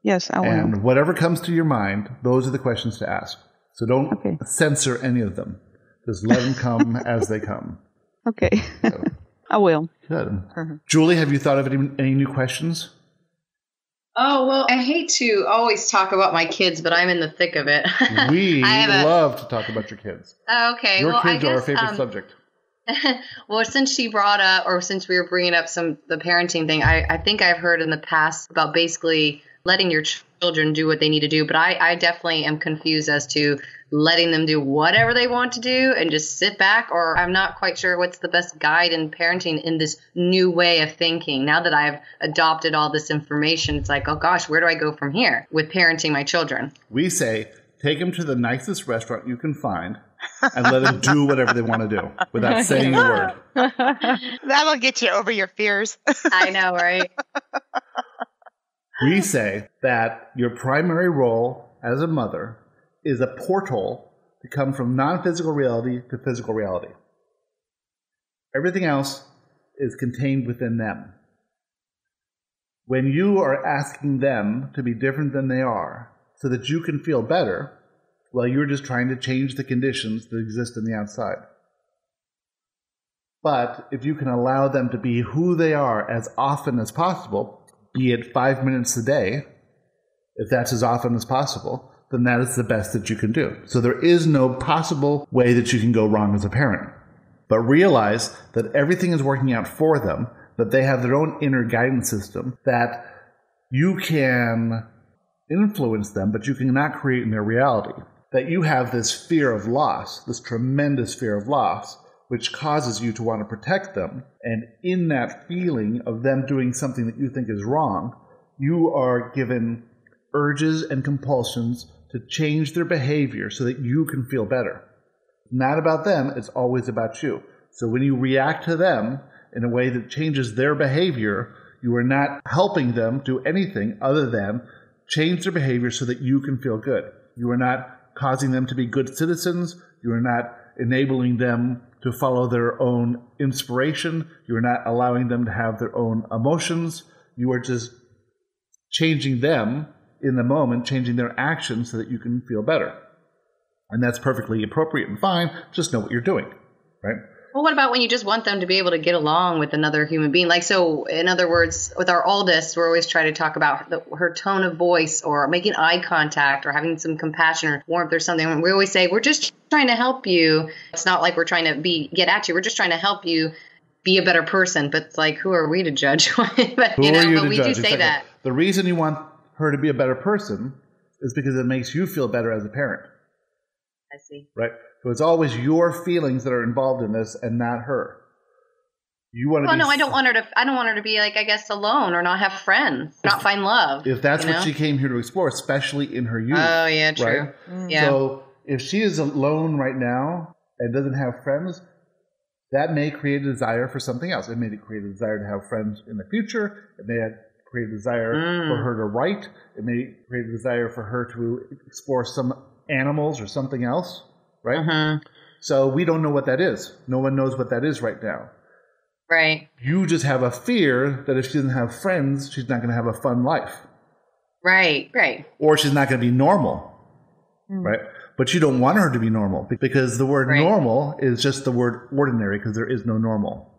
Yes, I will. And whatever comes to your mind, those are the questions to ask. So don't censor any of them. Just let them come as they come. Okay. So, I will. good. Julie, have you thought of any new questions? Oh, well, I hate to always talk about my kids, but I'm in the thick of it. We love to talk about your kids. Okay. Your kids are our favorite subject. Well, since she brought up, or since we were bringing up the parenting thing, I think I've heard in the past about basically letting your children do what they need to do. But I definitely am confused as to letting them do whatever they want to do and just sit back, or I'm not quite sure what's the best guide in parenting in this new way of thinking. Now that I've adopted all this information, it's like, oh gosh, where do I go from here with parenting my children? We say, take them to the nicest restaurant you can find and let them do whatever they want to do without saying a word. That'll get you over your fears. I know, right? We say that your primary role as a mother is a portal to come from non-physical reality to physical reality. Everything else is contained within them. When you are asking them to be different than they are so that you can feel better, well, you're just trying to change the conditions that exist in the outside. But if you can allow them to be who they are as often as possible, be it 5 minutes a day, if that's as often as possible, then that is the best that you can do. So there is no possible way that you can go wrong as a parent. But realize that everything is working out for them, that they have their own inner guidance system, that you can influence them, but you cannot create in their reality. That you have this fear of loss, this tremendous fear of loss, which causes you to want to protect them. And in that feeling of them doing something that you think is wrong, you are given urges and compulsions to change their behavior so that you can feel better. Not about them, it's always about you. So when you react to them in a way that changes their behavior, you are not helping them do anything other than change their behavior so that you can feel good. You are not causing them to be good citizens. You are not enabling them to follow their own inspiration. You are not allowing them to have their own emotions. You are just changing them in the moment, changing their actions so that you can feel better. And that's perfectly appropriate and fine. Just know what you're doing, right? Well, what about when you just want them to be able to get along with another human being? Like, so in other words, with our oldest, we're always trying to talk about her tone of voice or making eye contact or having some compassion or warmth or something. And we always say, we're just trying to help you. It's not like we're trying to get at you. We're just trying to help you be a better person. But it's like, who are we to judge? But, but we do say that. The reason you want her to be a better person is because it makes you feel better as a parent. I see. Right? So it's always your feelings that are involved in this and not her. You want to I don't want her to be like, I guess, alone or not have friends, not find love. If that's what she came here to explore, especially in her youth. Oh, yeah, true. Right? Yeah. So if she is alone right now and doesn't have friends, that may create a desire for something else. It may create a desire to have friends in the future. It may create a desire for her to write. It may create a desire for her to explore some animals or something else, right? Mm-hmm. So we don't know what that is. No one knows what that is right now. Right. You just have a fear that if she doesn't have friends, she's not going to have a fun life. Right, right. Or she's not going to be normal, right? But you don't want her to be normal because the word normal is just the word ordinary because there is no normal.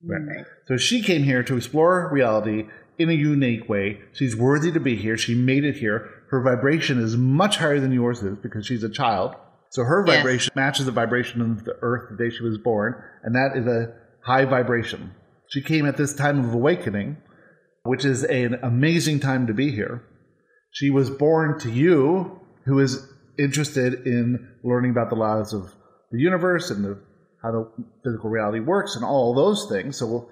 Right. So she came here to explore reality in a unique way. She's worthy to be here. She made it here. Her vibration is much higher than yours is because she's a child. So her vibration matches the vibration of the earth the day she was born, and that is a high vibration. She came at this time of awakening, which is an amazing time to be here. She was born to you, who is interested in learning about the laws of the universe and how the physical reality works and all those things. So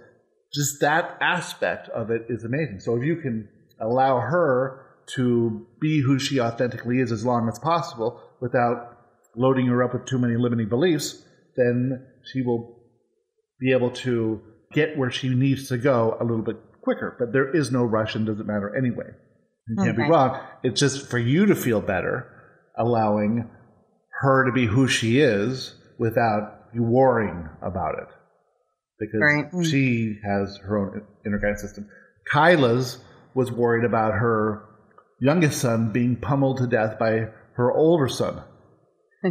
just that aspect of it is amazing. So if you can allow her to be who she authentically is as long as possible without loading her up with too many limiting beliefs, then she will be able to get where she needs to go a little bit quicker. But there is no rush and doesn't matter anyway. You can't be wrong. It's just for you to feel better, allowing her to be who she is without you worrying about it. Because she has her own inner guidance system. Kyla's was worried about her youngest son being pummeled to death by her older son.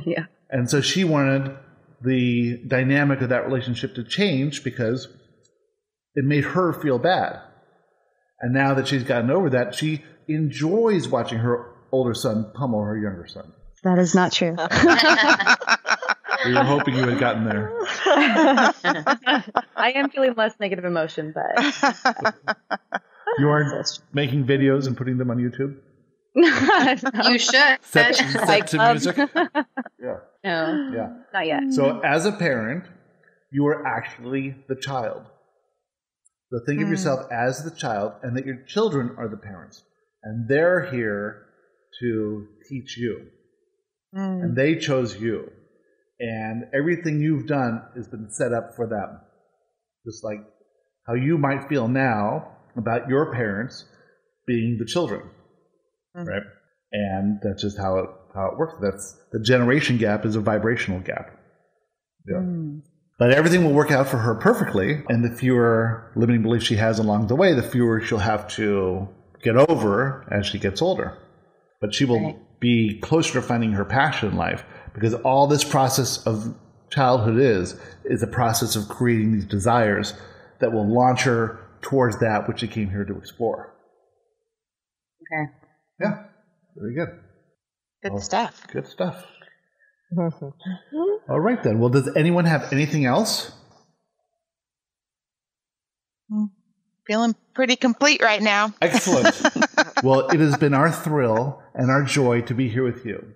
Yeah. And so she wanted the dynamic of that relationship to change because it made her feel bad. And now that she's gotten over that, she enjoys watching her older son pummel her younger son. That is not true. We were hoping you had gotten there. I am feeling less negative emotion, but You aren't making videos and putting them on YouTube? You should. Set to music? Yeah. No, Yeah. not yet. So as a parent, you are actually the child. So think of yourself as the child, and that your children are the parents. And they're here to teach you. And they chose you. And everything you've done has been set up for them. Just like how you might feel now about your parents being the children. Right? And that's just how it works. That's the generation gap is a vibrational gap. Yeah. But everything will work out for her perfectly, and the fewer limiting beliefs she has along the way, the fewer she'll have to get over as she gets older. But she will be closer to finding her passion in life, because all this process of childhood is a process of creating these desires that will launch her towards that which she came here to explore. Okay. Yeah, very good. Good stuff. Good stuff. All right, then. Well, does anyone have anything else? Feeling pretty complete right now. Excellent. Well, it has been our thrill and our joy to be here with you.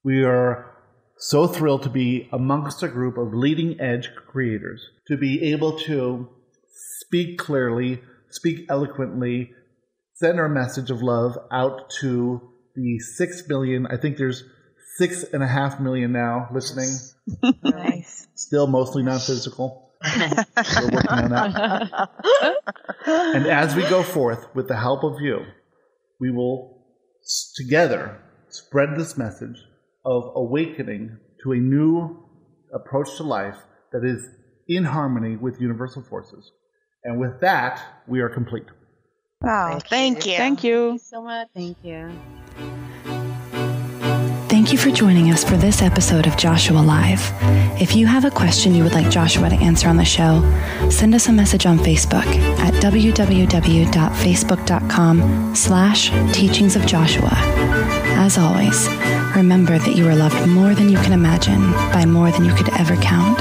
We are so thrilled to be amongst a group of leading edge creators, to be able to speak clearly, speak eloquently, send our message of love out to the 6 million, I think there's 6.5 million now listening. Nice. Still mostly non-physical. We're working on that. And as we go forth with the help of you, we will together spread this message of awakening to a new approach to life that is in harmony with universal forces. And with that, we are complete. Oh, thank you. Thank you. so much. Thank you. Thank you for joining us for this episode of Joshua Live. If you have a question you would like Joshua to answer on the show, send us a message on Facebook at www.facebook.com/teachingsofjoshua. As always, remember that you are loved more than you can imagine by more than you could ever count.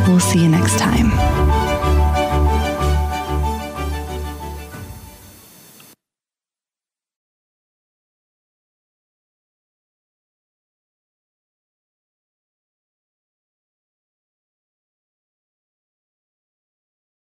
We'll see you next time.